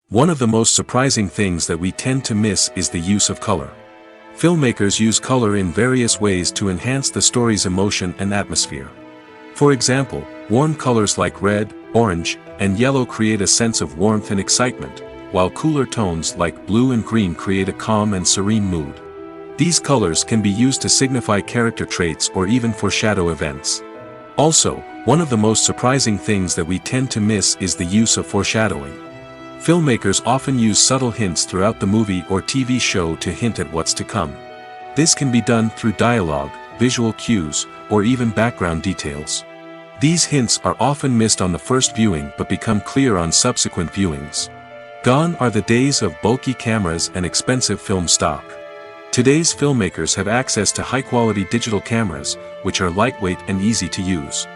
One of the most surprising things that we tend to miss is the use of color. Filmmakers use color in various ways to enhance the story's emotion and atmosphere. For example, warm colors like red, orange, and yellow create a sense of warmth and excitement, while cooler tones like blue and green create a calm and serene mood. These colors can be used to signify character traits or even foreshadow events. Also, one of the most surprising things that we tend to miss is the use of foreshadowing. Filmmakers often use subtle hints throughout the movie or TV show to hint at what's to come. This can be done through dialogue, visual cues, or even background details. These hints are often missed on the first viewing but become clear on subsequent viewings. Gone are the days of bulky cameras and expensive film stock. Today's filmmakers have access to high-quality digital cameras, which are lightweight and easy to use.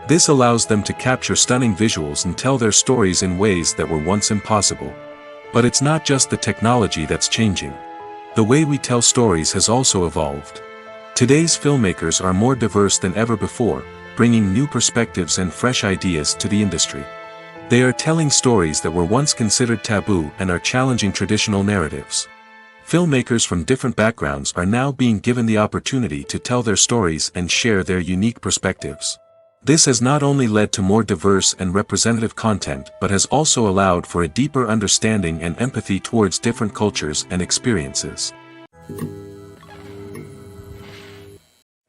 This allows them to capture stunning visuals and tell their stories in ways that were once impossible. But it's not just the technology that's changing. The way we tell stories has also evolved. Today's filmmakers are more diverse than ever before, bringing new perspectives and fresh ideas to the industry. They are telling stories that were once considered taboo and are challenging traditional narratives. Filmmakers from different backgrounds are now being given the opportunity to tell their stories and share their unique perspectives. This has not only led to more diverse and representative content but has also allowed for a deeper understanding and empathy towards different cultures and experiences.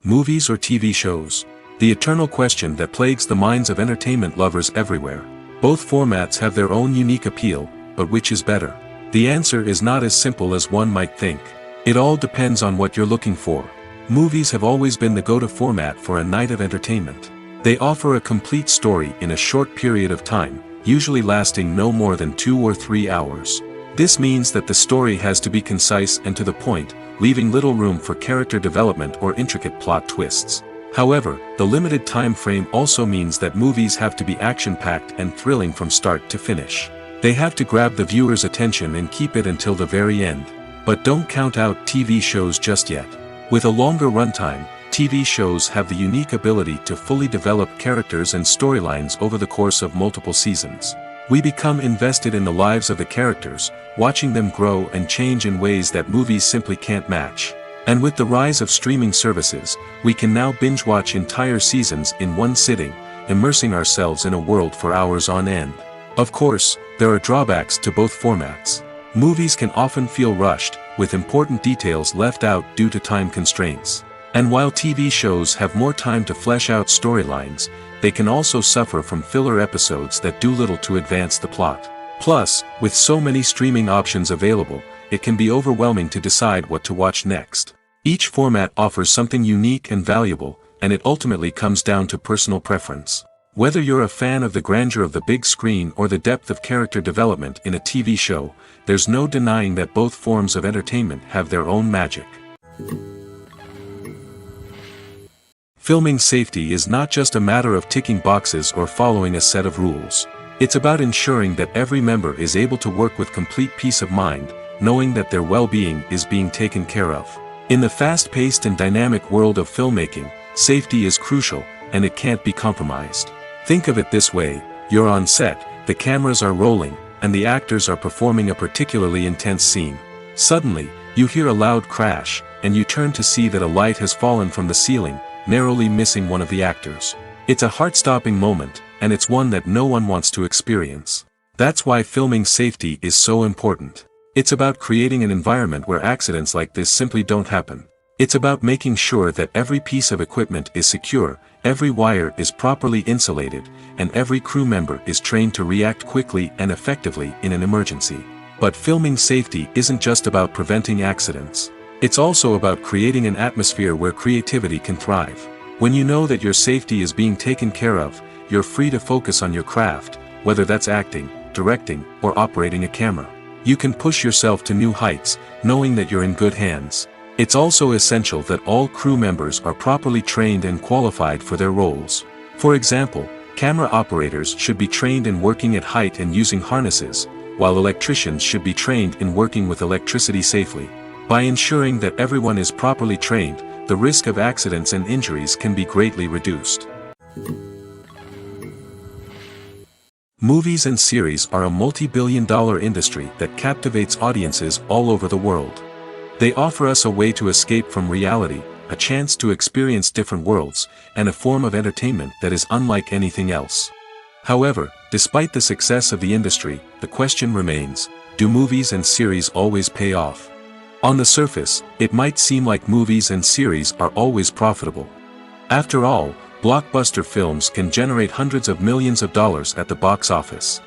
Movies or TV shows? The eternal question that plagues the minds of entertainment lovers everywhere. Both formats have their own unique appeal, but which is better? The answer is not as simple as one might think. It all depends on what you're looking for. Movies have always been the go-to format for a night of entertainment. They offer a complete story in a short period of time, usually lasting no more than 2 or 3 hours. This means that the story has to be concise and to the point, leaving little room for character development or intricate plot twists. However, the limited time frame also means that movies have to be action-packed and thrilling from start to finish. They have to grab the viewer's attention and keep it until the very end. But don't count out TV shows just yet. With a longer runtime, TV shows have the unique ability to fully develop characters and storylines over the course of multiple seasons. We become invested in the lives of the characters, watching them grow and change in ways that movies simply can't match. And with the rise of streaming services, we can now binge-watch entire seasons in one sitting, immersing ourselves in a world for hours on end. Of course, there are drawbacks to both formats. Movies can often feel rushed, with important details left out due to time constraints. And while TV shows have more time to flesh out storylines, they can also suffer from filler episodes that do little to advance the plot. Plus, with so many streaming options available, it can be overwhelming to decide what to watch next. Each format offers something unique and valuable, and it ultimately comes down to personal preference. Whether you're a fan of the grandeur of the big screen or the depth of character development in a TV show, there's no denying that both forms of entertainment have their own magic. Filming safety is not just a matter of ticking boxes or following a set of rules. It's about ensuring that every member is able to work with complete peace of mind, knowing that their well-being is being taken care of. In the fast-paced and dynamic world of filmmaking, safety is crucial, and it can't be compromised. Think of it this way: you're on set, the cameras are rolling, and the actors are performing a particularly intense scene. Suddenly, you hear a loud crash, and you turn to see that a light has fallen from the ceiling, narrowly missing one of the actors. It's a heart-stopping moment, and it's one that no one wants to experience. That's why filming safety is so important. It's about creating an environment where accidents like this simply don't happen. It's about making sure that every piece of equipment is secure, every wire is properly insulated, and every crew member is trained to react quickly and effectively in an emergency. But filming safety isn't just about preventing accidents. It's also about creating an atmosphere where creativity can thrive. When you know that your safety is being taken care of, you're free to focus on your craft, whether that's acting, directing, or operating a camera. You can push yourself to new heights, knowing that you're in good hands. It's also essential that all crew members are properly trained and qualified for their roles. For example, camera operators should be trained in working at height and using harnesses, while electricians should be trained in working with electricity safely. By ensuring that everyone is properly trained, the risk of accidents and injuries can be greatly reduced. Movies and series are a multi-billion-dollar industry that captivates audiences all over the world. They offer us a way to escape from reality, a chance to experience different worlds, and a form of entertainment that is unlike anything else. However, despite the success of the industry, the question remains: do movies and series always pay off? On the surface, it might seem like movies and series are always profitable. After all, blockbuster films can generate hundreds of millions of dollars at the box office.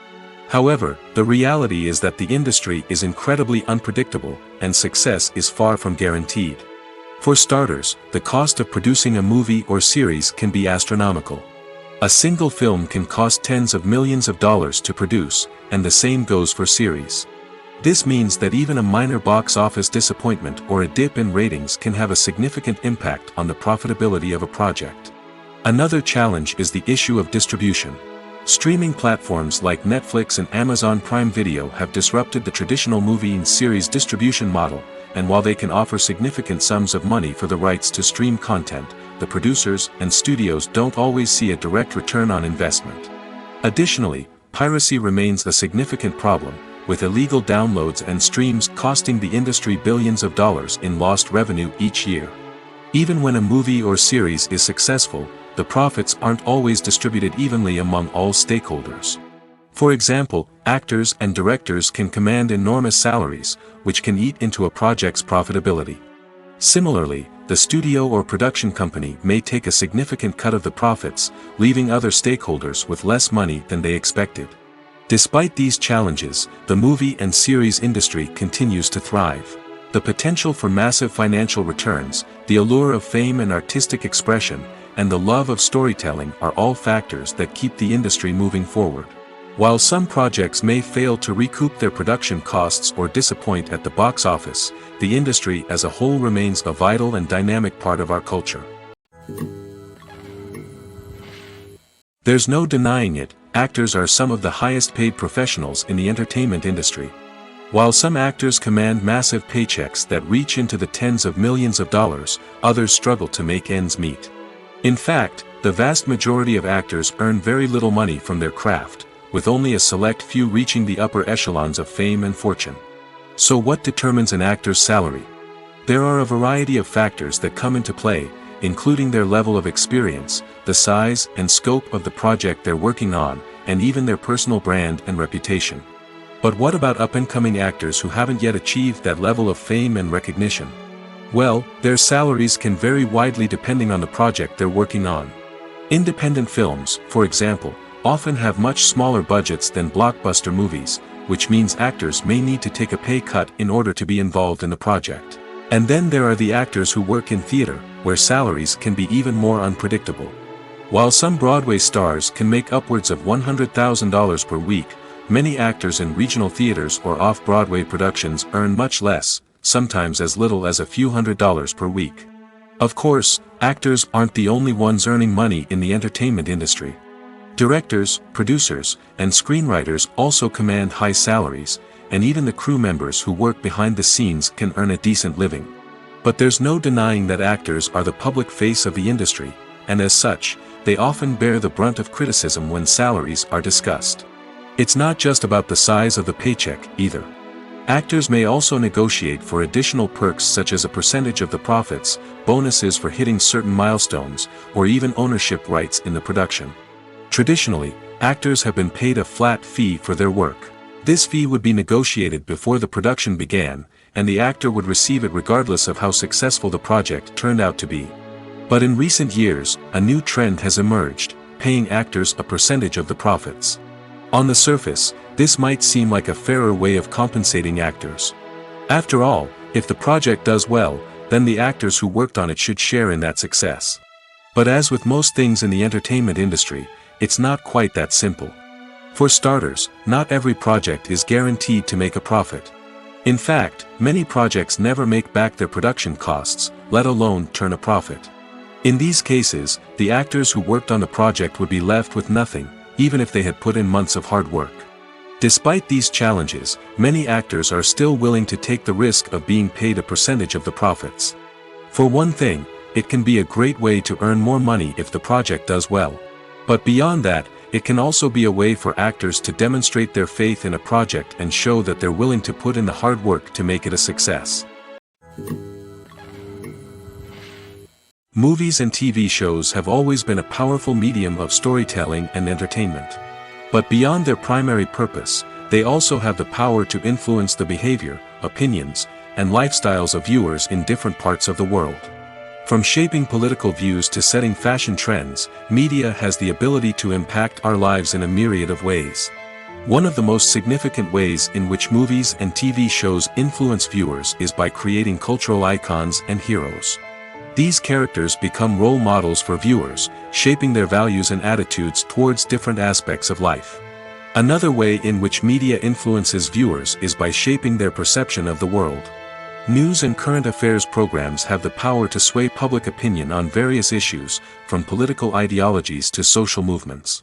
However, the reality is that the industry is incredibly unpredictable, and success is far from guaranteed. For starters, the cost of producing a movie or series can be astronomical. A single film can cost tens of millions of dollars to produce, and the same goes for series. This means that even a minor box office disappointment or a dip in ratings can have a significant impact on the profitability of a project. Another challenge is the issue of distribution. Streaming platforms like Netflix and Amazon Prime Video have disrupted the traditional movie and series distribution model, and while they can offer significant sums of money for the rights to stream content, the producers and studios don't always see a direct return on investment. Additionally, piracy remains a significant problem, with illegal downloads and streams costing the industry billions of dollars in lost revenue each year. Even when a movie or series is successful, the profits aren't always distributed evenly among all stakeholders. For example, actors and directors can command enormous salaries, which can eat into a project's profitability. Similarly, the studio or production company may take a significant cut of the profits, leaving other stakeholders with less money than they expected. Despite these challenges, the movie and series industry continues to thrive. The potential for massive financial returns, the allure of fame and artistic expression, and the love of storytelling are all factors that keep the industry moving forward. While some projects may fail to recoup their production costs or disappoint at the box office, the industry as a whole remains a vital and dynamic part of our culture. There's no denying it, actors are some of the highest paid professionals in the entertainment industry. While some actors command massive paychecks that reach into the tens of millions of dollars, others struggle to make ends meet. In fact, the vast majority of actors earn very little money from their craft, with only a select few reaching the upper echelons of fame and fortune. So what determines an actor's salary? There are a variety of factors that come into play, including their level of experience, the size and scope of the project they're working on, and even their personal brand and reputation. But what about up-and-coming actors who haven't yet achieved that level of fame and recognition? Well, their salaries can vary widely depending on the project they're working on. Independent films, for example, often have much smaller budgets than blockbuster movies, which means actors may need to take a pay cut in order to be involved in the project. And then there are the actors who work in theater, where salaries can be even more unpredictable. While some Broadway stars can make upwards of $100,000 per week, many actors in regional theaters or off-Broadway productions earn much less, sometimes as little as a few $100s per week. Of course, actors aren't the only ones earning money in the entertainment industry. Directors, producers, and screenwriters also command high salaries, and even the crew members who work behind the scenes can earn a decent living. But there's no denying that actors are the public face of the industry, and as such, they often bear the brunt of criticism when salaries are discussed. It's not just about the size of the paycheck, either. Actors may also negotiate for additional perks such as a percentage of the profits, bonuses for hitting certain milestones, or even ownership rights in the production. Traditionally, actors have been paid a flat fee for their work. This fee would be negotiated before the production began, and the actor would receive it regardless of how successful the project turned out to be. But in recent years, a new trend has emerged, paying actors a percentage of the profits. On the surface, this might seem like a fairer way of compensating actors. After all, if the project does well, then the actors who worked on it should share in that success. But as with most things in the entertainment industry, it's not quite that simple. For starters, not every project is guaranteed to make a profit. In fact, many projects never make back their production costs, let alone turn a profit. In these cases, the actors who worked on the project would be left with nothing, even if they had put in months of hard work. Despite these challenges, many actors are still willing to take the risk of being paid a percentage of the profits. For one thing, it can be a great way to earn more money if the project does well. But beyond that, it can also be a way for actors to demonstrate their faith in a project and show that they're willing to put in the hard work to make it a success. Movies and TV shows have always been a powerful medium of storytelling and entertainment. But beyond their primary purpose, they also have the power to influence the behavior, opinions, and lifestyles of viewers in different parts of the world. From shaping political views to setting fashion trends, media has the ability to impact our lives in a myriad of ways. One of the most significant ways in which movies and TV shows influence viewers is by creating cultural icons and heroes. These characters become role models for viewers, shaping their values and attitudes towards different aspects of life. Another way in which media influences viewers is by shaping their perception of the world. News and current affairs programs have the power to sway public opinion on various issues, from political ideologies to social movements.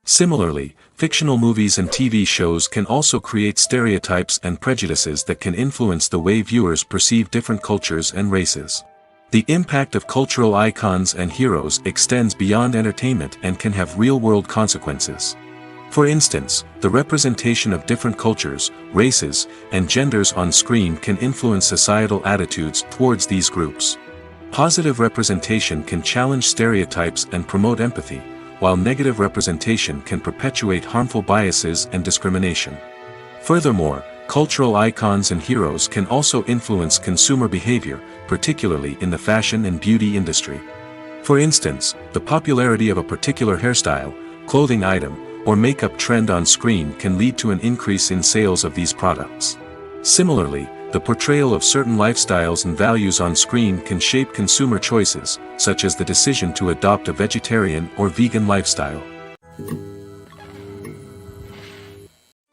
Similarly, fictional movies and TV shows can also create stereotypes and prejudices that can influence the way viewers perceive different cultures and races. The impact of cultural icons and heroes extends beyond entertainment and can have real-world consequences. For instance, the representation of different cultures, races, and genders on screen can influence societal attitudes towards these groups. Positive representation can challenge stereotypes and promote empathy, while negative representation can perpetuate harmful biases and discrimination. Furthermore, cultural icons and heroes can also influence consumer behavior, particularly in the fashion and beauty industry. For instance, the popularity of a particular hairstyle, clothing item, or makeup trend on screen can lead to an increase in sales of these products. Similarly, the portrayal of certain lifestyles and values on screen can shape consumer choices, such as the decision to adopt a vegetarian or vegan lifestyle.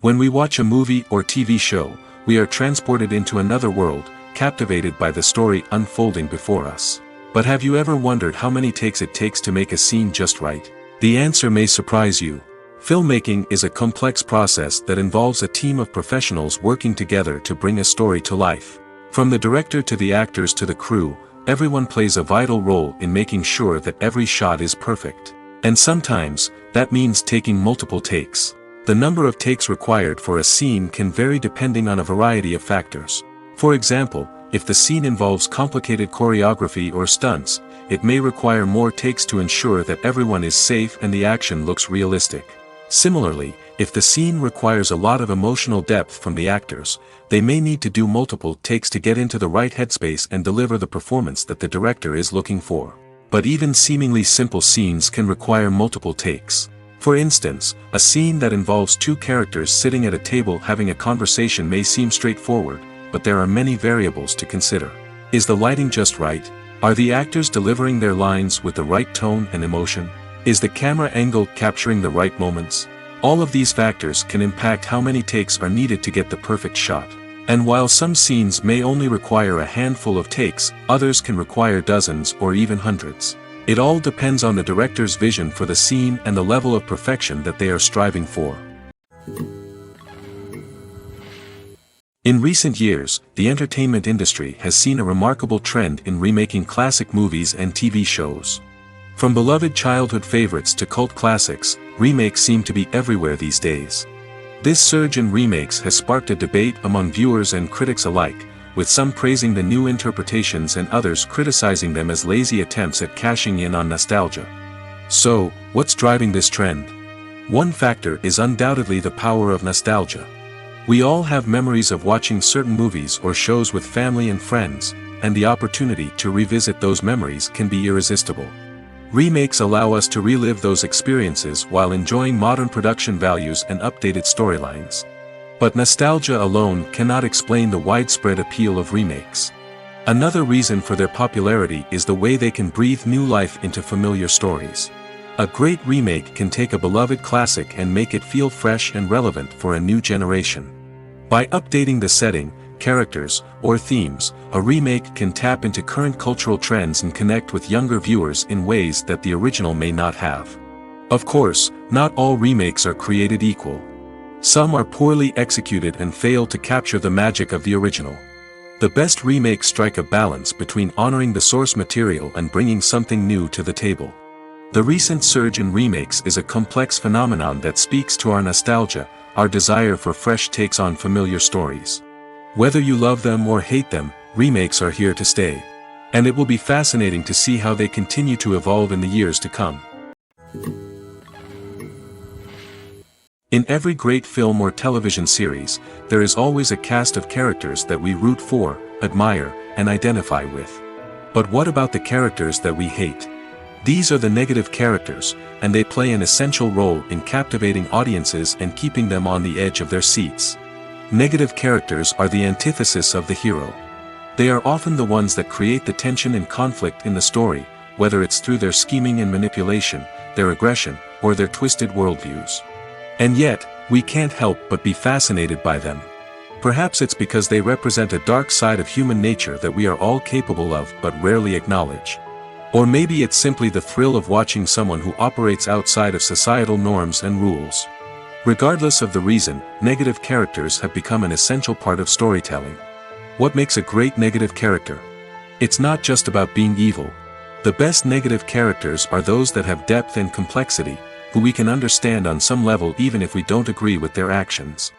When we watch a movie or TV show, we are transported into another world, captivated by the story unfolding before us. But have you ever wondered how many takes it takes to make a scene just right? The answer may surprise you. Filmmaking is a complex process that involves a team of professionals working together to bring a story to life. From the director to the actors to the crew, everyone plays a vital role in making sure that every shot is perfect. And sometimes, that means taking multiple takes. The number of takes required for a scene can vary depending on a variety of factors. For example, if the scene involves complicated choreography or stunts, it may require more takes to ensure that everyone is safe and the action looks realistic. Similarly, if the scene requires a lot of emotional depth from the actors, they may need to do multiple takes to get into the right headspace and deliver the performance that the director is looking for. But even seemingly simple scenes can require multiple takes. For instance, a scene that involves two characters sitting at a table having a conversation may seem straightforward, but there are many variables to consider. Is the lighting just right? Are the actors delivering their lines with the right tone and emotion? Is the camera angle capturing the right moments? All of these factors can impact how many takes are needed to get the perfect shot. And while some scenes may only require a handful of takes, others can require dozens or even hundreds. It all depends on the director's vision for the scene and the level of perfection that they are striving for. In recent years, the entertainment industry has seen a remarkable trend in remaking classic movies and TV shows. From beloved childhood favorites to cult classics, remakes seem to be everywhere these days. This surge in remakes has sparked a debate among viewers and critics alike, with some praising the new interpretations and others criticizing them as lazy attempts at cashing in on nostalgia. So, what's driving this trend? One factor is undoubtedly the power of nostalgia. We all have memories of watching certain movies or shows with family and friends, and the opportunity to revisit those memories can be irresistible. Remakes allow us to relive those experiences while enjoying modern production values and updated storylines. But nostalgia alone cannot explain the widespread appeal of remakes. Another reason for their popularity is the way they can breathe new life into familiar stories. A great remake can take a beloved classic and make it feel fresh and relevant for a new generation. By updating the setting, characters, or themes, a remake can tap into current cultural trends and connect with younger viewers in ways that the original may not have. Of course, not all remakes are created equal. Some are poorly executed and fail to capture the magic of the original. The best remakes strike a balance between honoring the source material and bringing something new to the table. The recent surge in remakes is a complex phenomenon that speaks to our nostalgia, our desire for fresh takes on familiar stories. Whether you love them or hate them, remakes are here to stay. And it will be fascinating to see how they continue to evolve in the years to come. In every great film or television series, there is always a cast of characters that we root for, admire, and identify with. But what about the characters that we hate? These are the negative characters, and they play an essential role in captivating audiences and keeping them on the edge of their seats. Negative characters are the antithesis of the hero. They are often the ones that create the tension and conflict in the story, whether it's through their scheming and manipulation, their aggression, or their twisted worldviews. And yet, we can't help but be fascinated by them. Perhaps it's because they represent a dark side of human nature that we are all capable of but rarely acknowledge. Or maybe it's simply the thrill of watching someone who operates outside of societal norms and rules. Regardless of the reason, negative characters have become an essential part of storytelling. What makes a great negative character? It's not just about being evil. The best negative characters are those that have depth and complexity, who we can understand on some level even if we don't agree with their actions.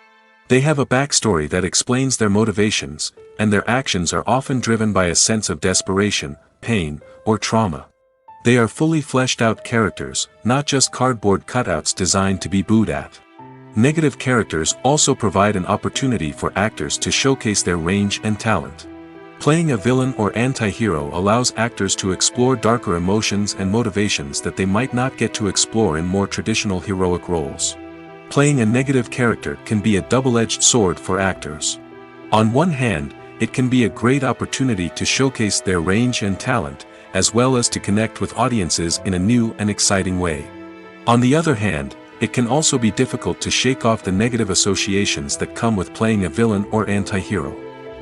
They have a backstory that explains their motivations, and their actions are often driven by a sense of desperation, pain, or trauma. They are fully fleshed out characters, not just cardboard cutouts designed to be booed at. Negative characters also provide an opportunity for actors to showcase their range and talent. Playing a villain or anti-hero allows actors to explore darker emotions and motivations that they might not get to explore in more traditional heroic roles. Playing a negative character can be a double-edged sword for actors. On one hand, it can be a great opportunity to showcase their range and talent, as well as to connect with audiences in a new and exciting way. On the other hand, it can also be difficult to shake off the negative associations that come with playing a villain or anti-hero.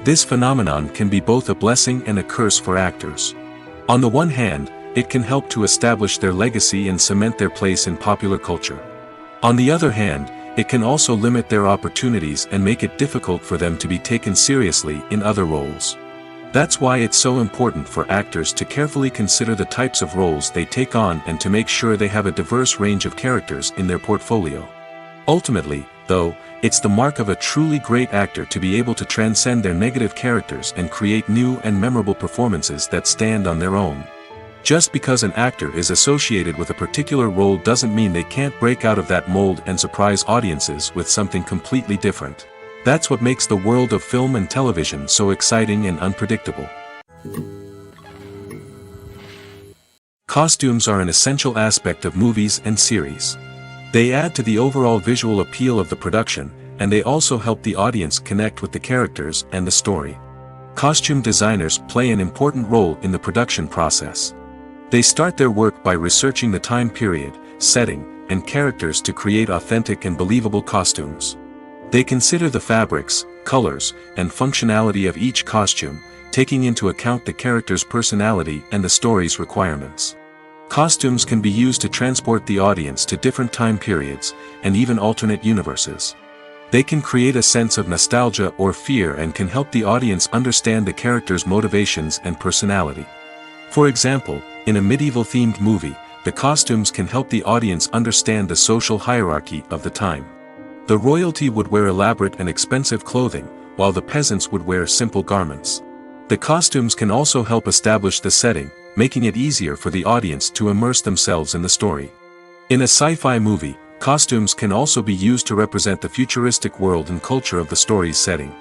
This phenomenon can be both a blessing and a curse for actors. On the one hand, it can help to establish their legacy and cement their place in popular culture. On the other hand, it can also limit their opportunities and make it difficult for them to be taken seriously in other roles. That's why it's so important for actors to carefully consider the types of roles they take on and to make sure they have a diverse range of characters in their portfolio. Ultimately, though, it's the mark of a truly great actor to be able to transcend their negative characters and create new and memorable performances that stand on their own. Just because an actor is associated with a particular role doesn't mean they can't break out of that mold and surprise audiences with something completely different. That's what makes the world of film and television so exciting and unpredictable. Costumes are an essential aspect of movies and series. They add to the overall visual appeal of the production, and they also help the audience connect with the characters and the story. Costume designers play an important role in the production process. They start their work by researching the time period, setting, and characters to create authentic and believable costumes. They consider the fabrics, colors, and functionality of each costume, taking into account the character's personality and the story's requirements. Costumes can be used to transport the audience to different time periods, and even alternate universes. They can create a sense of nostalgia or fear and can help the audience understand the character's motivations and personality. For example, in a medieval-themed movie, the costumes can help the audience understand the social hierarchy of the time. The royalty would wear elaborate and expensive clothing, while the peasants would wear simple garments. The costumes can also help establish the setting, making it easier for the audience to immerse themselves in the story. In a sci-fi movie, costumes can also be used to represent the futuristic world and culture of the story's setting.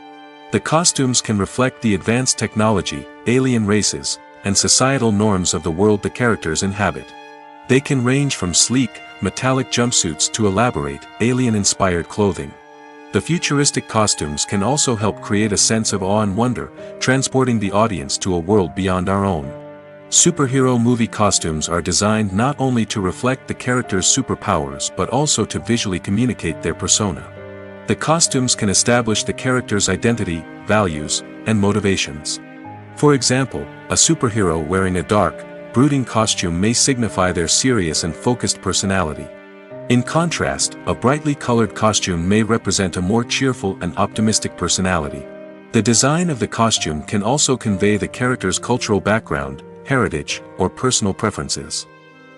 The costumes can reflect the advanced technology, alien races, and societal norms of the world the characters inhabit. They can range from sleek, metallic jumpsuits to elaborate, alien-inspired clothing. The futuristic costumes can also help create a sense of awe and wonder, transporting the audience to a world beyond our own. Superhero movie costumes are designed not only to reflect the character's superpowers but also to visually communicate their persona. The costumes can establish the character's identity, values, and motivations. For example, a superhero wearing a dark, brooding costume may signify their serious and focused personality. In contrast, a brightly colored costume may represent a more cheerful and optimistic personality. The design of the costume can also convey the character's cultural background, heritage, or personal preferences.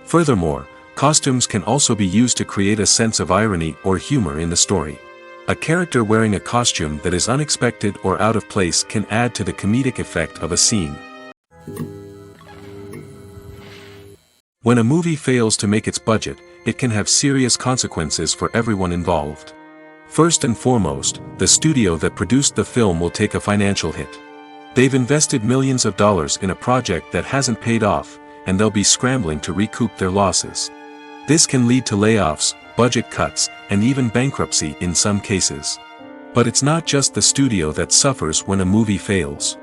Furthermore, costumes can also be used to create a sense of irony or humor in the story. A character wearing a costume that is unexpected or out of place can add to the comedic effect of a scene. When a movie fails to make its budget, it can have serious consequences for everyone involved. First and foremost, the studio that produced the film will take a financial hit. They've invested millions of dollars in a project that hasn't paid off, and they'll be scrambling to recoup their losses. This can lead to layoffs, budget cuts, and even bankruptcy in some cases. But it's not just the studio that suffers when a movie fails.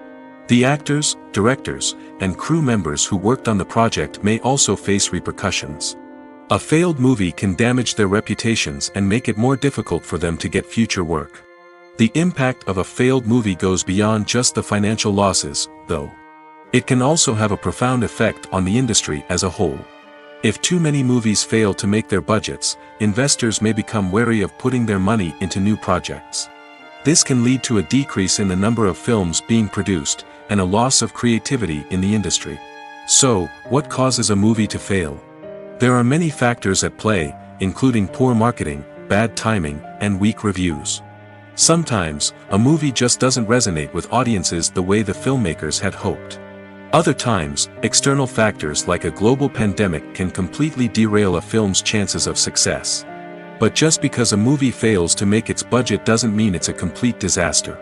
The actors, directors, and crew members who worked on the project may also face repercussions. A failed movie can damage their reputations and make it more difficult for them to get future work. The impact of a failed movie goes beyond just the financial losses, though. It can also have a profound effect on the industry as a whole. If too many movies fail to make their budgets, investors may become wary of putting their money into new projects. This can lead to a decrease in the number of films being produced, and a loss of creativity in the industry. So, what causes a movie to fail? There are many factors at play, including poor marketing, bad timing, and weak reviews. Sometimes, a movie just doesn't resonate with audiences the way the filmmakers had hoped. Other times, external factors like a global pandemic can completely derail a film's chances of success. But just because a movie fails to make its budget doesn't mean it's a complete disaster.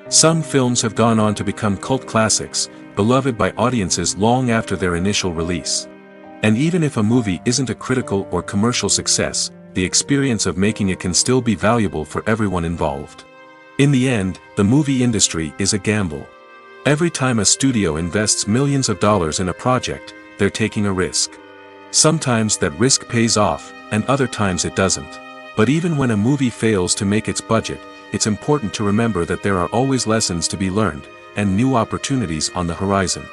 Some films have gone on to become cult classics, beloved by audiences long after their initial release. And even if a movie isn't a critical or commercial success, the experience of making it can still be valuable for everyone involved. In the end, the movie industry is a gamble. Every time a studio invests millions of dollars in a project, they're taking a risk. Sometimes that risk pays off, and other times it doesn't. But even when a movie fails to make its budget, it's important to remember that there are always lessons to be learned, and new opportunities on the horizon.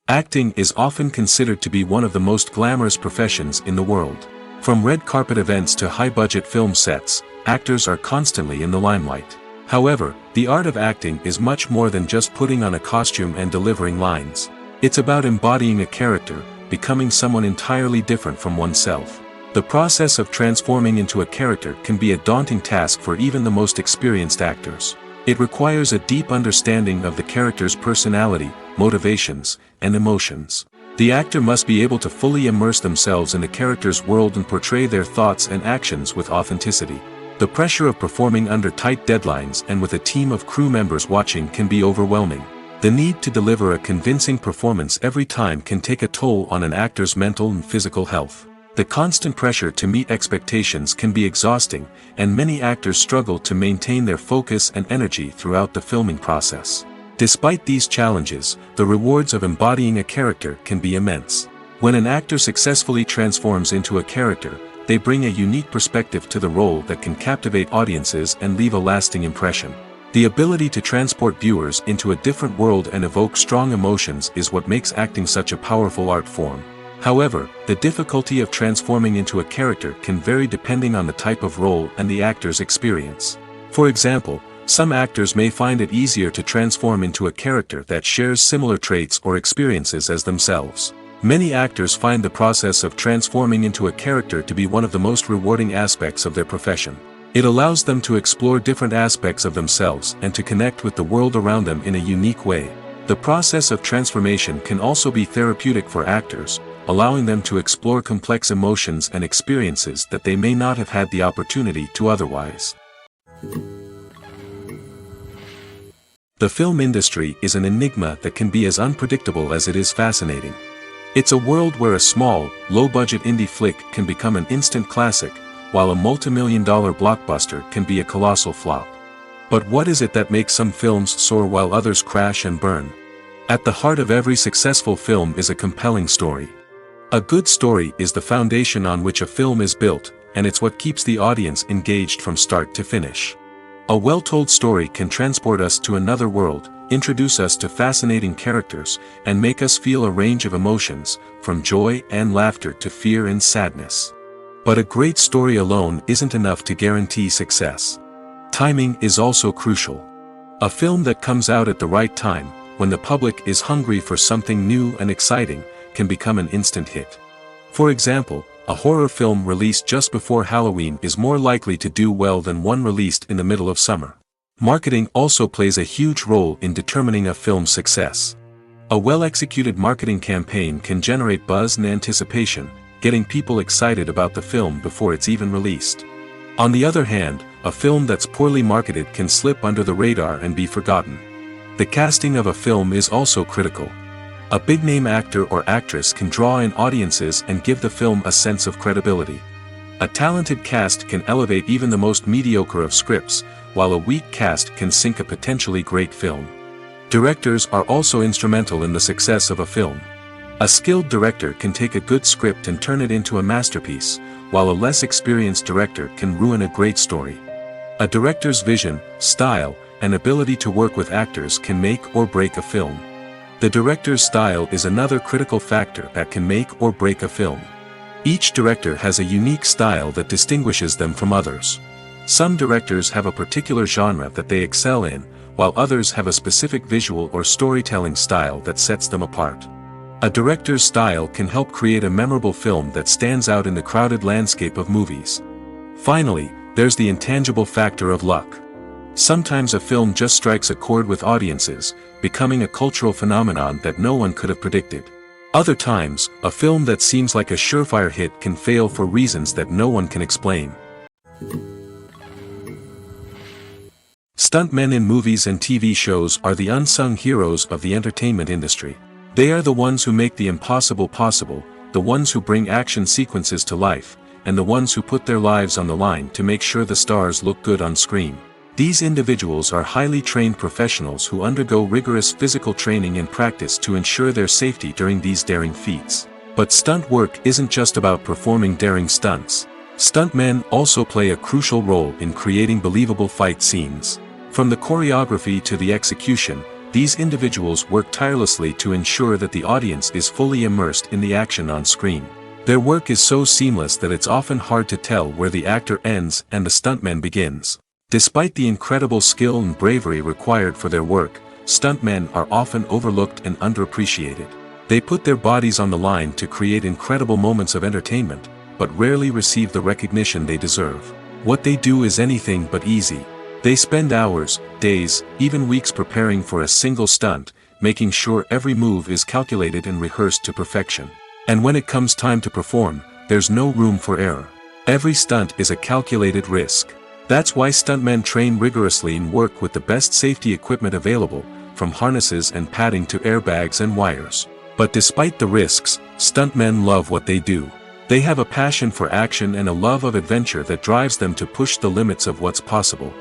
Acting is often considered to be one of the most glamorous professions in the world. From red carpet events to high-budget film sets, actors are constantly in the limelight. However, the art of acting is much more than just putting on a costume and delivering lines. It's about embodying a character, becoming someone entirely different from oneself. The process of transforming into a character can be a daunting task for even the most experienced actors. It requires a deep understanding of the character's personality, motivations, and emotions. The actor must be able to fully immerse themselves in the character's world and portray their thoughts and actions with authenticity. The pressure of performing under tight deadlines and with a team of crew members watching can be overwhelming. The need to deliver a convincing performance every time can take a toll on an actor's mental and physical health. The constant pressure to meet expectations can be exhausting, and many actors struggle to maintain their focus and energy throughout the filming process. Despite these challenges, the rewards of embodying a character can be immense. When an actor successfully transforms into a character, they bring a unique perspective to the role that can captivate audiences and leave a lasting impression. The ability to transport viewers into a different world and evoke strong emotions is what makes acting such a powerful art form. However, the difficulty of transforming into a character can vary depending on the type of role and the actor's experience. For example, some actors may find it easier to transform into a character that shares similar traits or experiences as themselves. Many actors find the process of transforming into a character to be one of the most rewarding aspects of their profession. It allows them to explore different aspects of themselves and to connect with the world around them in a unique way. The process of transformation can also be therapeutic for actors, allowing them to explore complex emotions and experiences that they may not have had the opportunity to otherwise. The film industry is an enigma that can be as unpredictable as it is fascinating. It's a world where a small, low-budget indie flick can become an instant classic, while a multi-million-dollar blockbuster can be a colossal flop. But what is it that makes some films soar while others crash and burn? At the heart of every successful film is a compelling story. A good story is the foundation on which a film is built, and it's what keeps the audience engaged from start to finish. A well-told story can transport us to another world, introduce us to fascinating characters, and make us feel a range of emotions, from joy and laughter to fear and sadness. But a great story alone isn't enough to guarantee success. Timing is also crucial. A film that comes out at the right time, when the public is hungry for something new and exciting, can become an instant hit. For example, a horror film released just before Halloween is more likely to do well than one released in the middle of summer. Marketing also plays a huge role in determining a film's success. A well-executed marketing campaign can generate buzz and anticipation, getting people excited about the film before it's even released. On the other hand, a film that's poorly marketed can slip under the radar and be forgotten. The casting of a film is also critical. A big-name actor or actress can draw in audiences and give the film a sense of credibility. A talented cast can elevate even the most mediocre of scripts, while a weak cast can sink a potentially great film. Directors are also instrumental in the success of a film. A skilled director can take a good script and turn it into a masterpiece, while a less experienced director can ruin a great story. A director's vision, style, and ability to work with actors can make or break a film. The director's style is another critical factor that can make or break a film. Each director has a unique style that distinguishes them from others. Some directors have a particular genre that they excel in, while others have a specific visual or storytelling style that sets them apart. A director's style can help create a memorable film that stands out in the crowded landscape of movies. Finally, there's the intangible factor of luck. Sometimes a film just strikes a chord with audiences, becoming a cultural phenomenon that no one could have predicted. Other times, a film that seems like a surefire hit can fail for reasons that no one can explain. Stuntmen in movies and TV shows are the unsung heroes of the entertainment industry. They are the ones who make the impossible possible, the ones who bring action sequences to life, and the ones who put their lives on the line to make sure the stars look good on screen. These individuals are highly trained professionals who undergo rigorous physical training and practice to ensure their safety during these daring feats. But stunt work isn't just about performing daring stunts. Stuntmen also play a crucial role in creating believable fight scenes. From the choreography to the execution, these individuals work tirelessly to ensure that the audience is fully immersed in the action on screen. Their work is so seamless that it's often hard to tell where the actor ends and the stuntman begins. Despite the incredible skill and bravery required for their work, stuntmen are often overlooked and underappreciated. They put their bodies on the line to create incredible moments of entertainment, but rarely receive the recognition they deserve. What they do is anything but easy. They spend hours, days, even weeks preparing for a single stunt, making sure every move is calculated and rehearsed to perfection. And when it comes time to perform, there's no room for error. Every stunt is a calculated risk. That's why stuntmen train rigorously and work with the best safety equipment available, from harnesses and padding to airbags and wires. But despite the risks, stuntmen love what they do. They have a passion for action and a love of adventure that drives them to push the limits of what's possible.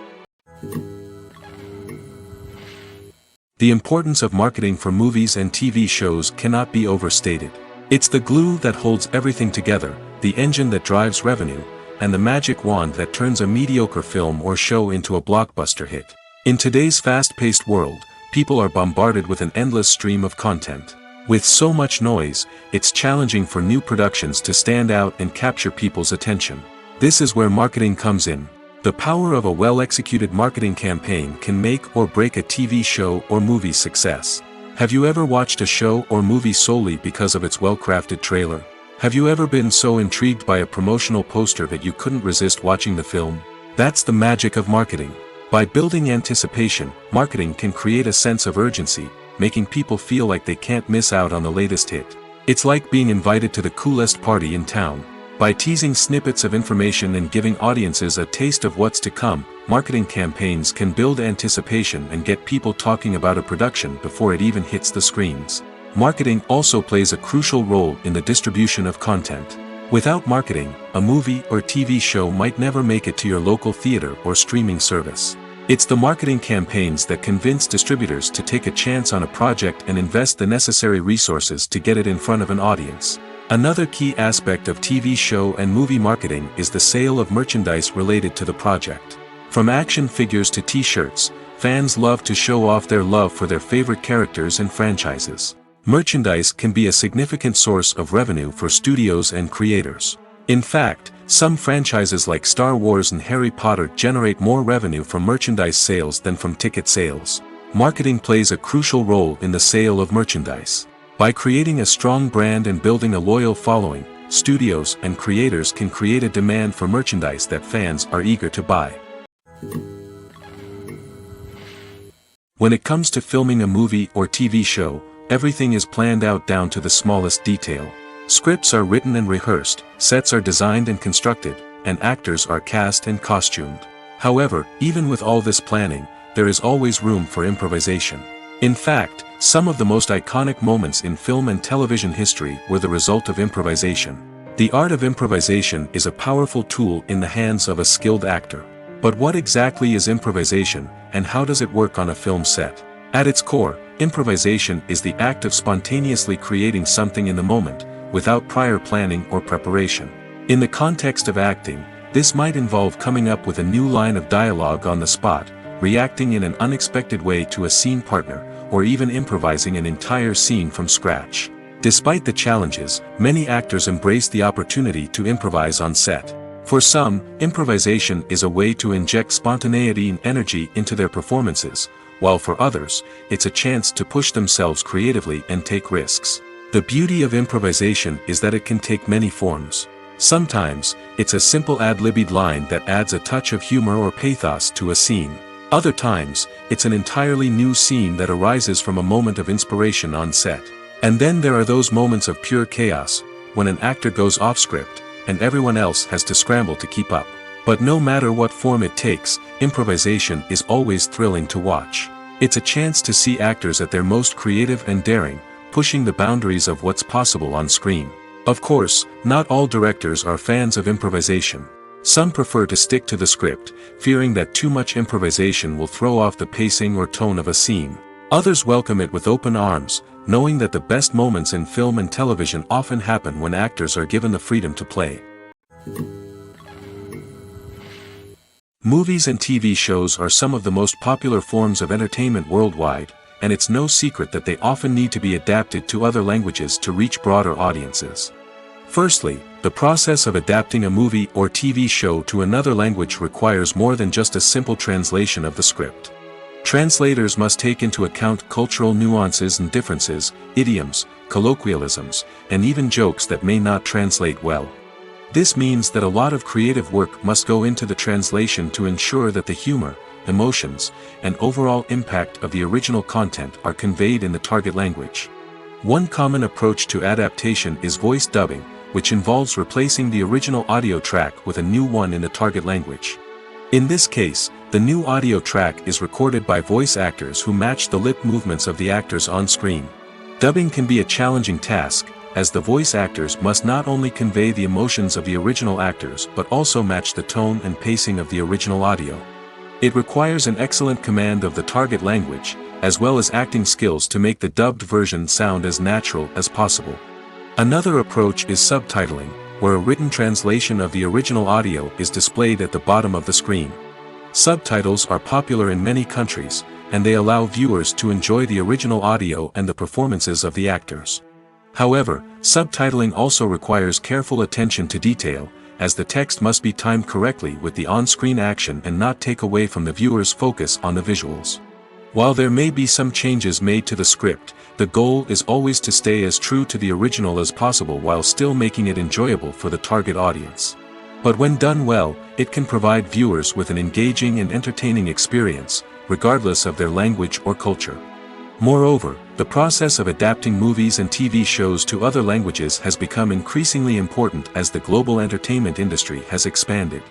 The importance of marketing for movies and TV shows cannot be overstated. It's the glue that holds everything together, the engine that drives revenue, and the magic wand that turns a mediocre film or show into a blockbuster hit. In today's fast-paced world, people are bombarded with an endless stream of content. With so much noise, it's challenging for new productions to stand out and capture people's attention. This is where marketing comes in. The power of a well-executed marketing campaign can make or break a TV show or movie's success. Have you ever watched a show or movie solely because of its well-crafted trailer? Have you ever been so intrigued by a promotional poster that you couldn't resist watching the film? That's the magic of marketing. By building anticipation, marketing can create a sense of urgency, making people feel like they can't miss out on the latest hit. It's like being invited to the coolest party in town. By teasing snippets of information and giving audiences a taste of what's to come, marketing campaigns can build anticipation and get people talking about a production before it even hits the screens. Marketing also plays a crucial role in the distribution of content. Without marketing, a movie or TV show might never make it to your local theater or streaming service. It's the marketing campaigns that convince distributors to take a chance on a project and invest the necessary resources to get it in front of an audience. Another key aspect of TV show and movie marketing is the sale of merchandise related to the project. From action figures to t-shirts, fans love to show off their love for their favorite characters and franchises. Merchandise can be a significant source of revenue for studios and creators. In fact, some franchises like Star Wars and Harry Potter generate more revenue from merchandise sales than from ticket sales. Marketing plays a crucial role in the sale of merchandise. By creating a strong brand and building a loyal following, studios and creators can create a demand for merchandise that fans are eager to buy. When it comes to filming a movie or TV show, everything is planned out down to the smallest detail. Scripts are written and rehearsed, sets are designed and constructed, and actors are cast and costumed. However, even with all this planning, there is always room for improvisation. In fact, some of the most iconic moments in film and television history were the result of improvisation. The art of improvisation is a powerful tool in the hands of a skilled actor. But what exactly is improvisation, and how does it work on a film set? At its core, improvisation is the act of spontaneously creating something in the moment, without prior planning or preparation. In the context of acting, this might involve coming up with a new line of dialogue on the spot, reacting in an unexpected way to a scene partner, or even improvising an entire scene from scratch. Despite the challenges, many actors embrace the opportunity to improvise on set. For some, improvisation is a way to inject spontaneity and energy into their performances, while for others, it's a chance to push themselves creatively and take risks. The beauty of improvisation is that it can take many forms. Sometimes, it's a simple ad-libbed line that adds a touch of humor or pathos to a scene. Other times, it's an entirely new scene that arises from a moment of inspiration on set. And then there are those moments of pure chaos, when an actor goes off script, and everyone else has to scramble to keep up. But no matter what form it takes, improvisation is always thrilling to watch. It's a chance to see actors at their most creative and daring, pushing the boundaries of what's possible on screen. Of course, not all directors are fans of improvisation. Some prefer to stick to the script, fearing that too much improvisation will throw off the pacing or tone of a scene. Others welcome it with open arms, knowing that the best moments in film and television often happen when actors are given the freedom to play. Movies and TV shows are some of the most popular forms of entertainment worldwide, and it's no secret that they often need to be adapted to other languages to reach broader audiences. Firstly, the process of adapting a movie or TV show to another language requires more than just a simple translation of the script. Translators must take into account cultural nuances and differences, idioms, colloquialisms, and even jokes that may not translate well. This means that a lot of creative work must go into the translation to ensure that the humor, emotions, and overall impact of the original content are conveyed in the target language. One common approach to adaptation is voice dubbing, which involves replacing the original audio track with a new one in the target language. In this case, the new audio track is recorded by voice actors who match the lip movements of the actors on screen. Dubbing can be a challenging task, as the voice actors must not only convey the emotions of the original actors but also match the tone and pacing of the original audio. It requires an excellent command of the target language, as well as acting skills to make the dubbed version sound as natural as possible. Another approach is subtitling, where a written translation of the original audio is displayed at the bottom of the screen. Subtitles are popular in many countries, and they allow viewers to enjoy the original audio and the performances of the actors. However, subtitling also requires careful attention to detail, as the text must be timed correctly with the on-screen action and not take away from the viewer's focus on the visuals. While there may be some changes made to the script, the goal is always to stay as true to the original as possible while still making it enjoyable for the target audience. But when done well, it can provide viewers with an engaging and entertaining experience, regardless of their language or culture. Moreover, the process of adapting movies and TV shows to other languages has become increasingly important as the global entertainment industry has expanded.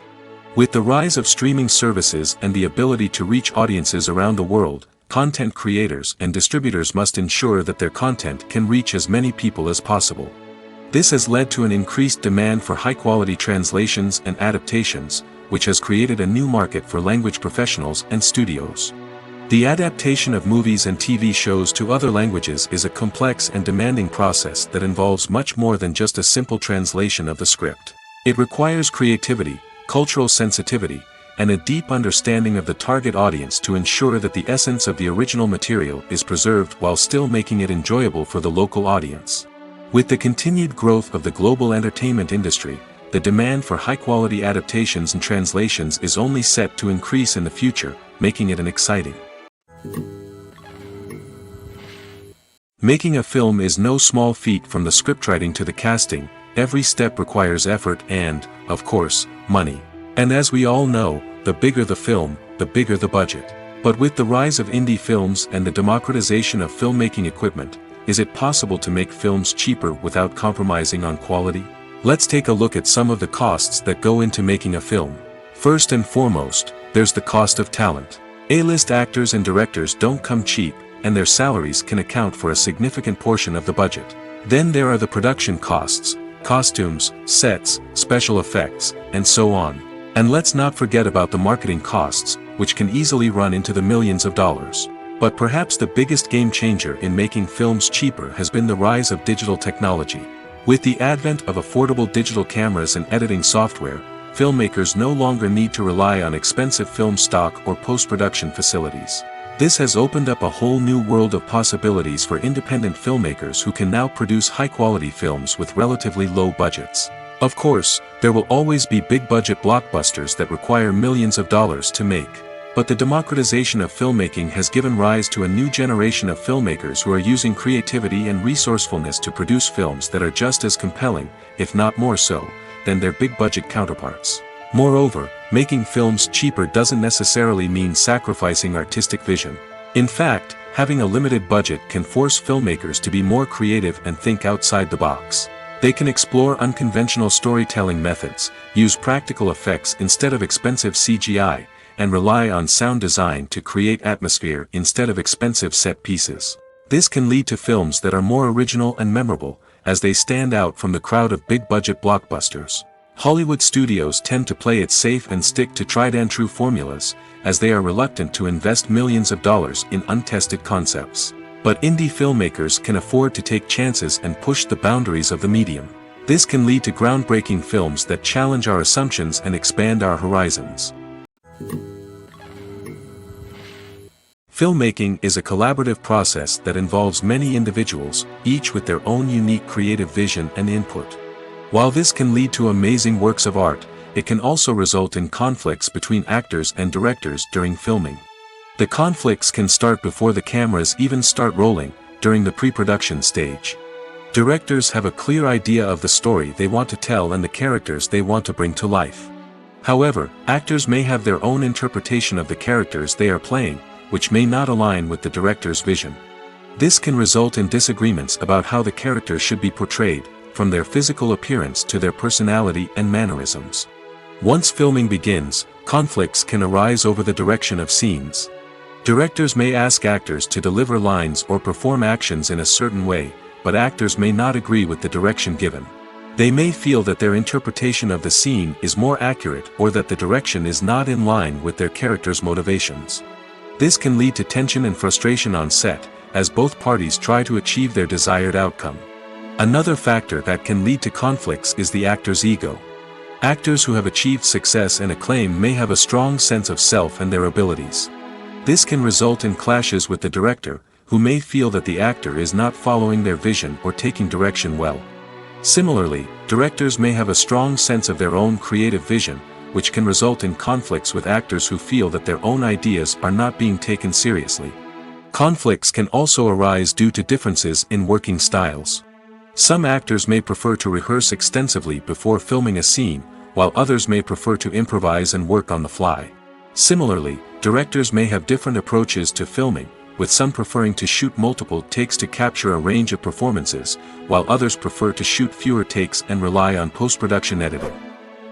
With the rise of streaming services and the ability to reach audiences around the world, content creators and distributors must ensure that their content can reach as many people as possible. This has led to an increased demand for high-quality translations and adaptations, which has created a new market for language professionals and studios. The adaptation of movies and TV shows to other languages is a complex and demanding process that involves much more than just a simple translation of the script. It requires creativity, cultural sensitivity, and a deep understanding of the target audience to ensure that the essence of the original material is preserved while still making it enjoyable for the local audience. With the continued growth of the global entertainment industry, the demand for high-quality adaptations and translations is only set to increase in the future, making it an exciting. Making a film is no small feat. From the scriptwriting to the casting, every step requires effort and, of course, money. And as we all know, the bigger the film, the bigger the budget. But with the rise of indie films and the democratization of filmmaking equipment, is it possible to make films cheaper without compromising on quality? Let's take a look at some of the costs that go into making a film. First and foremost, there's the cost of talent. A-list actors and directors don't come cheap, and their salaries can account for a significant portion of the budget. Then there are the production costs, costumes, sets, special effects, and so on. And let's not forget about the marketing costs, which can easily run into the millions of dollars. But perhaps the biggest game changer in making films cheaper has been the rise of digital technology. With the advent of affordable digital cameras and editing software, filmmakers no longer need to rely on expensive film stock or post-production facilities. This has opened up a whole new world of possibilities for independent filmmakers who can now produce high-quality films with relatively low budgets. Of course, there will always be big-budget blockbusters that require millions of dollars to make. But the democratization of filmmaking has given rise to a new generation of filmmakers who are using creativity and resourcefulness to produce films that are just as compelling, if not more so, than their big-budget counterparts. Moreover, making films cheaper doesn't necessarily mean sacrificing artistic vision. In fact, having a limited budget can force filmmakers to be more creative and think outside the box. They can explore unconventional storytelling methods, use practical effects instead of expensive CGI, and rely on sound design to create atmosphere instead of expensive set pieces. This can lead to films that are more original and memorable, as they stand out from the crowd of big-budget blockbusters. Hollywood studios tend to play it safe and stick to tried-and-true formulas, as they are reluctant to invest millions of dollars in untested concepts. But indie filmmakers can afford to take chances and push the boundaries of the medium. This can lead to groundbreaking films that challenge our assumptions and expand our horizons. Filmmaking is a collaborative process that involves many individuals, each with their own unique creative vision and input. While this can lead to amazing works of art, it can also result in conflicts between actors and directors during filming. The conflicts can start before the cameras even start rolling, during the pre-production stage. Directors have a clear idea of the story they want to tell and the characters they want to bring to life. However, actors may have their own interpretation of the characters they are playing, which may not align with the director's vision. This can result in disagreements about how the characters should be portrayed, from their physical appearance to their personality and mannerisms. Once filming begins, conflicts can arise over the direction of scenes. Directors may ask actors to deliver lines or perform actions in a certain way, but actors may not agree with the direction given. They may feel that their interpretation of the scene is more accurate or that the direction is not in line with their character's motivations. This can lead to tension and frustration on set, as both parties try to achieve their desired outcome. Another factor that can lead to conflicts is the actor's ego. Actors who have achieved success and acclaim may have a strong sense of self and their abilities. This can result in clashes with the director, who may feel that the actor is not following their vision or taking direction well. Similarly, directors may have a strong sense of their own creative vision, which can result in conflicts with actors who feel that their own ideas are not being taken seriously. Conflicts can also arise due to differences in working styles. Some actors may prefer to rehearse extensively before filming a scene, while others may prefer to improvise and work on the fly. Similarly, directors may have different approaches to filming, with some preferring to shoot multiple takes to capture a range of performances, while others prefer to shoot fewer takes and rely on post-production editing.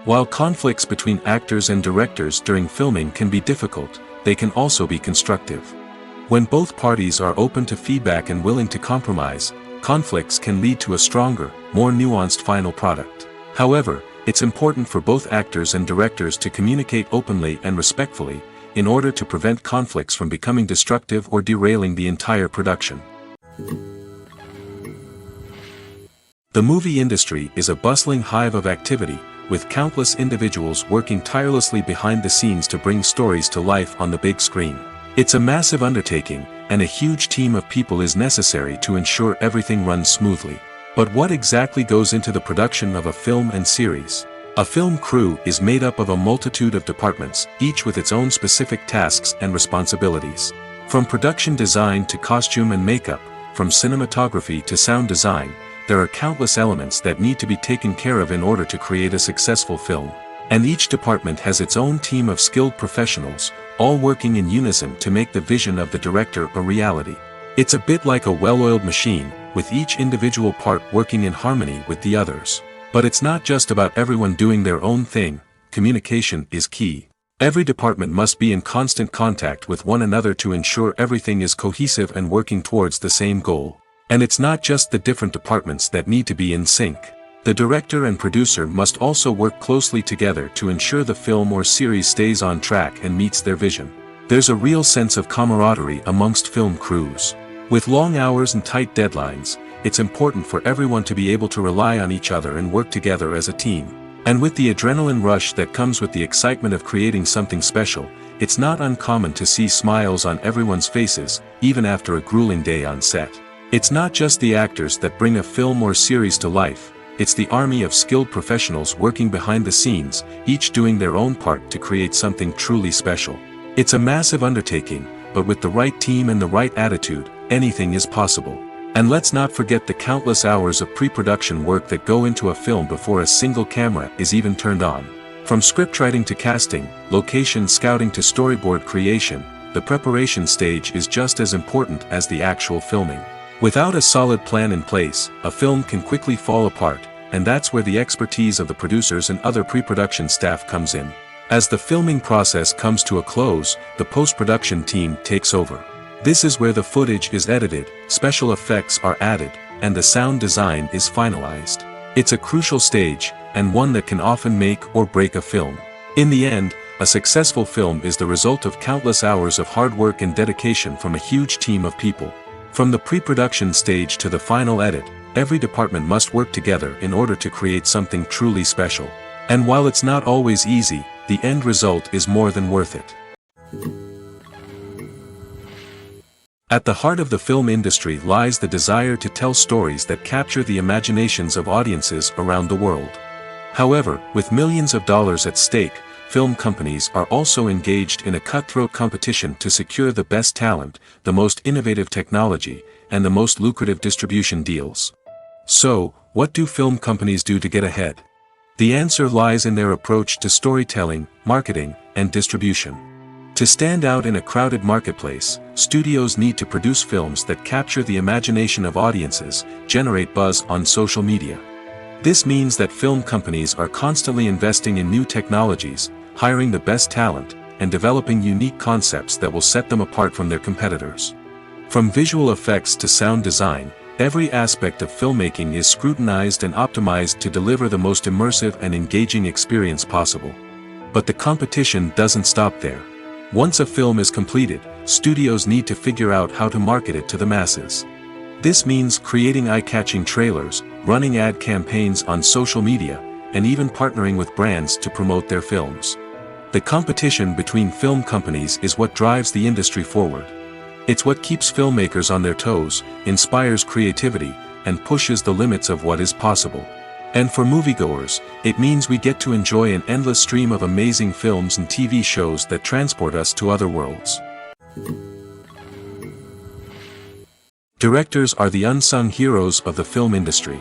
While conflicts between actors and directors during filming can be difficult, they can also be constructive. When both parties are open to feedback and willing to compromise, conflicts can lead to a stronger, more nuanced final product. However, it's important for both actors and directors to communicate openly and respectfully, in order to prevent conflicts from becoming destructive or derailing the entire production. The movie industry is a bustling hive of activity, with countless individuals working tirelessly behind the scenes to bring stories to life on the big screen. It's a massive undertaking, and a huge team of people is necessary to ensure everything runs smoothly. But what exactly goes into the production of a film and series? A film crew is made up of a multitude of departments, each with its own specific tasks and responsibilities. From production design to costume and makeup, from cinematography to sound design, there are countless elements that need to be taken care of in order to create a successful film. And each department has its own team of skilled professionals, all working in unison to make the vision of the director a reality. It's a bit like a well-oiled machine, with each individual part working in harmony with the others. But it's not just about everyone doing their own thing. Communication is key. Every department must be in constant contact with one another to ensure everything is cohesive and working towards the same goal. And it's not just the different departments that need to be in sync. The director and producer must also work closely together to ensure the film or series stays on track and meets their vision. There's a real sense of camaraderie amongst film crews. With long hours and tight deadlines, it's important for everyone to be able to rely on each other and work together as a team. And with the adrenaline rush that comes with the excitement of creating something special, it's not uncommon to see smiles on everyone's faces, even after a grueling day on set. It's not just the actors that bring a film or series to life, it's the army of skilled professionals working behind the scenes, each doing their own part to create something truly special. It's a massive undertaking, but with the right team and the right attitude, anything is possible. And let's not forget the countless hours of pre-production work that go into a film before a single camera is even turned on. From scriptwriting to casting, location scouting to storyboard creation, the preparation stage is just as important as the actual filming. Without a solid plan in place, a film can quickly fall apart, and that's where the expertise of the producers and other pre-production staff comes in. As the filming process comes to a close, the post-production team takes over. This is where the footage is edited, special effects are added, and the sound design is finalized. It's a crucial stage, and one that can often make or break a film. In the end, a successful film is the result of countless hours of hard work and dedication from a huge team of people. From the pre-production stage to the final edit, every department must work together in order to create something truly special. And while it's not always easy, the end result is more than worth it. At the heart of the film industry lies the desire to tell stories that capture the imaginations of audiences around the world. However, with millions of dollars at stake, film companies are also engaged in a cutthroat competition to secure the best talent, the most innovative technology, and the most lucrative distribution deals. So, what do film companies do to get ahead? The answer lies in their approach to storytelling, marketing, and distribution. To stand out in a crowded marketplace, studios need to produce films that capture the imagination of audiences, generate buzz on social media. This means that film companies are constantly investing in new technologies, hiring the best talent, and developing unique concepts that will set them apart from their competitors. From visual effects to sound design, every aspect of filmmaking is scrutinized and optimized to deliver the most immersive and engaging experience possible. But the competition doesn't stop there. Once a film is completed, studios need to figure out how to market it to the masses. This means creating eye-catching trailers, running ad campaigns on social media, and even partnering with brands to promote their films. The competition between film companies is what drives the industry forward. It's what keeps filmmakers on their toes, inspires creativity, and pushes the limits of what is possible. And for moviegoers, it means we get to enjoy an endless stream of amazing films and TV shows that transport us to other worlds. Directors are the unsung heroes of the film industry.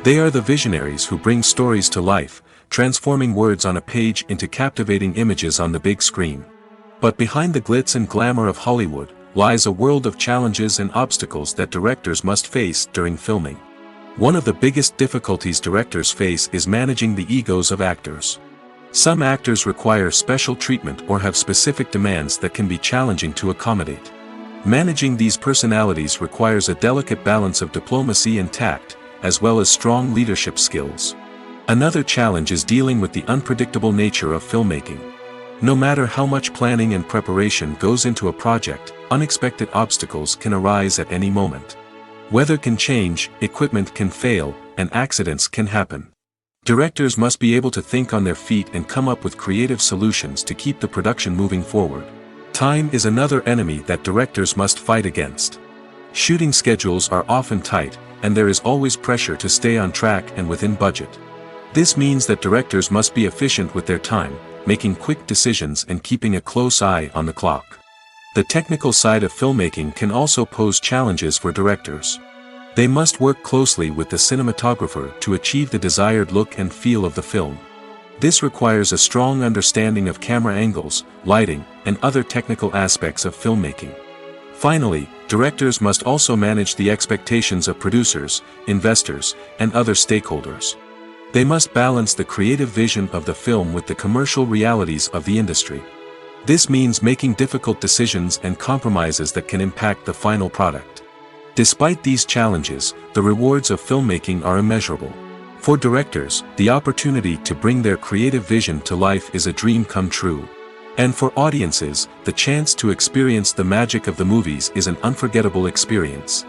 They are the visionaries who bring stories to life, transforming words on a page into captivating images on the big screen. But behind the glitz and glamour of Hollywood lies a world of challenges and obstacles that directors must face during filming. One of the biggest difficulties directors face is managing the egos of actors. Some actors require special treatment or have specific demands that can be challenging to accommodate. Managing these personalities requires a delicate balance of diplomacy and tact, as well as strong leadership skills. Another challenge is dealing with the unpredictable nature of filmmaking. No matter how much planning and preparation goes into a project, unexpected obstacles can arise at any moment. Weather can change, equipment can fail, and accidents can happen. Directors must be able to think on their feet and come up with creative solutions to keep the production moving forward. Time is another enemy that directors must fight against. Shooting schedules are often tight, and there is always pressure to stay on track and within budget. This means that directors must be efficient with their time, making quick decisions and keeping a close eye on the clock. The technical side of filmmaking can also pose challenges for directors. They must work closely with the cinematographer to achieve the desired look and feel of the film. This requires a strong understanding of camera angles, lighting, and other technical aspects of filmmaking. Finally, directors must also manage the expectations of producers, investors, and other stakeholders. They must balance the creative vision of the film with the commercial realities of the industry. This means making difficult decisions and compromises that can impact the final product. Despite these challenges, the rewards of filmmaking are immeasurable. For directors, the opportunity to bring their creative vision to life is a dream come true. And for audiences, the chance to experience the magic of the movies is an unforgettable experience.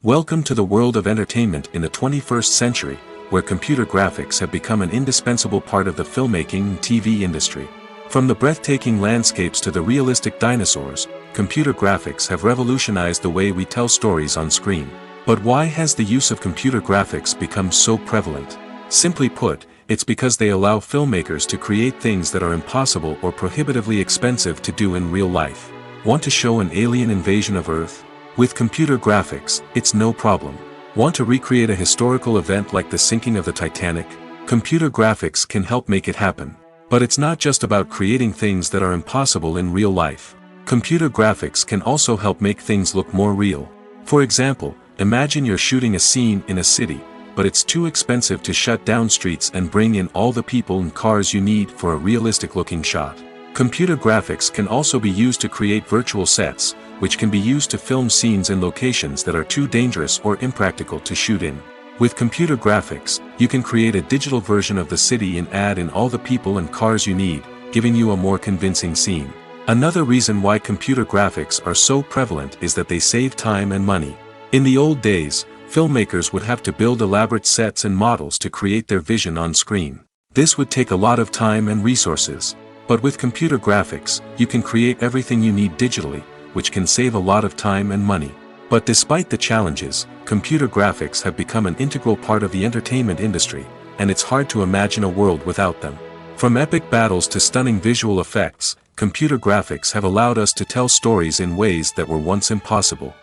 Welcome to the world of entertainment in the 21st century, where computer graphics have become an indispensable part of the filmmaking and TV industry. From the breathtaking landscapes to the realistic dinosaurs, computer graphics have revolutionized the way we tell stories on screen. But why has the use of computer graphics become so prevalent? Simply put, it's because they allow filmmakers to create things that are impossible or prohibitively expensive to do in real life. Want to show an alien invasion of Earth? With computer graphics, it's no problem. Want to recreate a historical event like the sinking of the Titanic? Computer graphics can help make it happen. But it's not just about creating things that are impossible in real life. Computer graphics can also help make things look more real. For example, Imagine you're shooting a scene in a city, but it's too expensive to shut down streets and bring in all the people and cars you need for a realistic-looking shot. Computer graphics can also be used to create virtual sets, which can be used to film scenes in locations that are too dangerous or impractical to shoot in. With computer graphics, you can create a digital version of the city and add in all the people and cars you need, giving you a more convincing scene. Another reason why computer graphics are so prevalent is that they save time and money. In the old days, filmmakers would have to build elaborate sets and models to create their vision on screen. This would take a lot of time and resources. But with computer graphics, you can create everything you need digitally, which can save a lot of time and money. But despite the challenges, computer graphics have become an integral part of the entertainment industry, and it's hard to imagine a world without them. From epic battles to stunning visual effects, computer graphics have allowed us to tell stories in ways that were once impossible.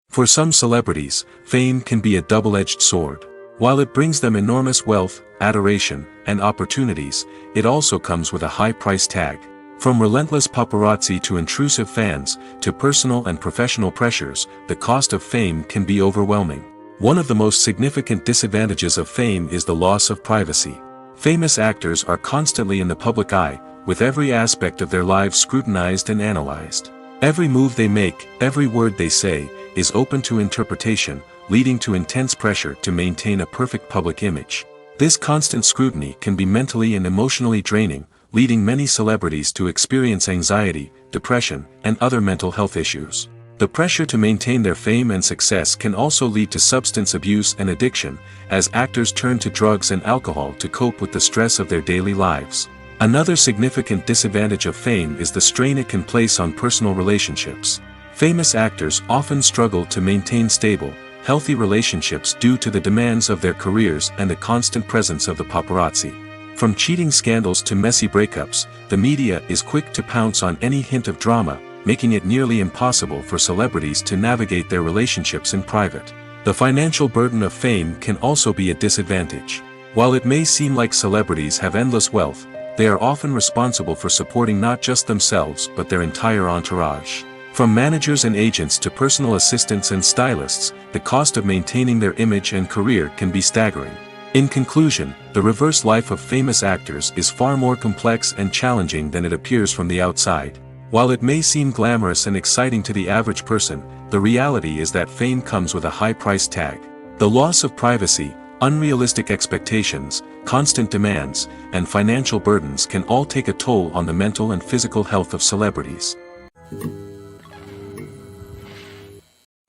For some celebrities, fame can be a double-edged sword. While it brings them enormous wealth, adoration, and opportunities, it also comes with a high price tag. From relentless paparazzi to intrusive fans, to personal and professional pressures, the cost of fame can be overwhelming. One of the most significant disadvantages of fame is the loss of privacy. Famous actors are constantly in the public eye, with every aspect of their lives scrutinized and analyzed. Every move they make, every word they say, is open to interpretation, leading to intense pressure to maintain a perfect public image. This constant scrutiny can be mentally and emotionally draining, leading many celebrities to experience anxiety, depression, and other mental health issues. The pressure to maintain their fame and success can also lead to substance abuse and addiction, as actors turn to drugs and alcohol to cope with the stress of their daily lives. Another significant disadvantage of fame is the strain it can place on personal relationships. Famous actors often struggle to maintain stable, healthy relationships due to the demands of their careers and the constant presence of the paparazzi. From cheating scandals to messy breakups, the media is quick to pounce on any hint of drama, making it nearly impossible for celebrities to navigate their relationships in private. The financial burden of fame can also be a disadvantage. While it may seem like celebrities have endless wealth, they are often responsible for supporting not just themselves but their entire entourage. From managers and agents to personal assistants and stylists, the cost of maintaining their image and career can be staggering. In conclusion, the reverse life of famous actors is far more complex and challenging than it appears from the outside. While it may seem glamorous and exciting to the average person, the reality is that fame comes with a high price tag. The loss of privacy, unrealistic expectations, constant demands, and financial burdens can all take a toll on the mental and physical health of celebrities.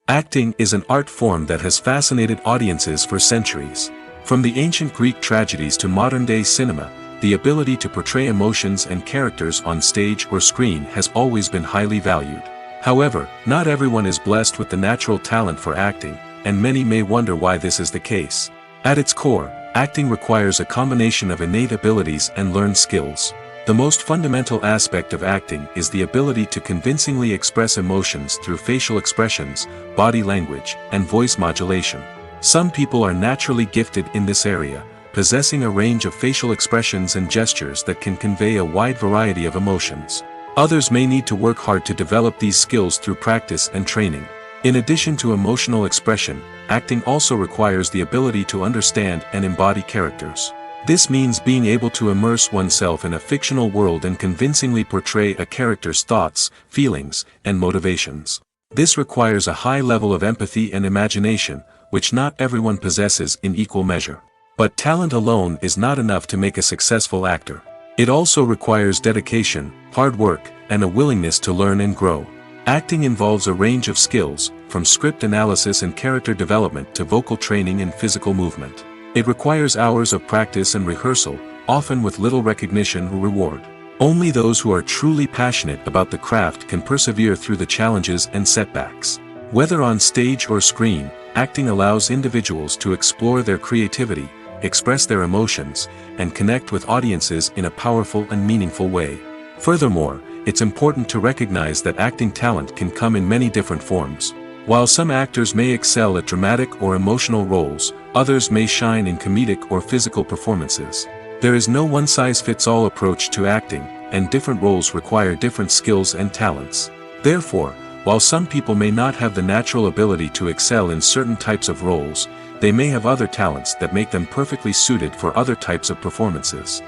Acting is an art form that has fascinated audiences for centuries. From the ancient Greek tragedies to modern-day cinema, the ability to portray emotions and characters on stage or screen has always been highly valued. However, not everyone is blessed with the natural talent for acting, and many may wonder why this is the case. At its core, acting requires a combination of innate abilities and learned skills. The most fundamental aspect of acting is the ability to convincingly express emotions through facial expressions, body language, and voice modulation. Some people are naturally gifted in this area, possessing a range of facial expressions and gestures that can convey a wide variety of emotions. Others may need to work hard to develop these skills through practice and training. In addition to emotional expression, acting also requires the ability to understand and embody characters. This means being able to immerse oneself in a fictional world and convincingly portray a character's thoughts, feelings, and motivations. This requires a high level of empathy and imagination, which not everyone possesses in equal measure. But talent alone is not enough to make a successful actor. It also requires dedication, hard work, and a willingness to learn and grow. Acting involves a range of skills, from script analysis and character development to vocal training and physical movement. It requires hours of practice and rehearsal, often with little recognition or reward. Only those who are truly passionate about the craft can persevere through the challenges and setbacks. Whether on stage or screen, acting allows individuals to explore their creativity, express their emotions, and connect with audiences in a powerful and meaningful way. Furthermore, it's important to recognize that acting talent can come in many different forms. While some actors may excel at dramatic or emotional roles, others may shine in comedic or physical performances. There is no one-size-fits-all approach to acting, and different roles require different skills and talents. Therefore, While some people may not have the natural ability to excel in certain types of roles, they may have other talents that make them perfectly suited for other types of performances.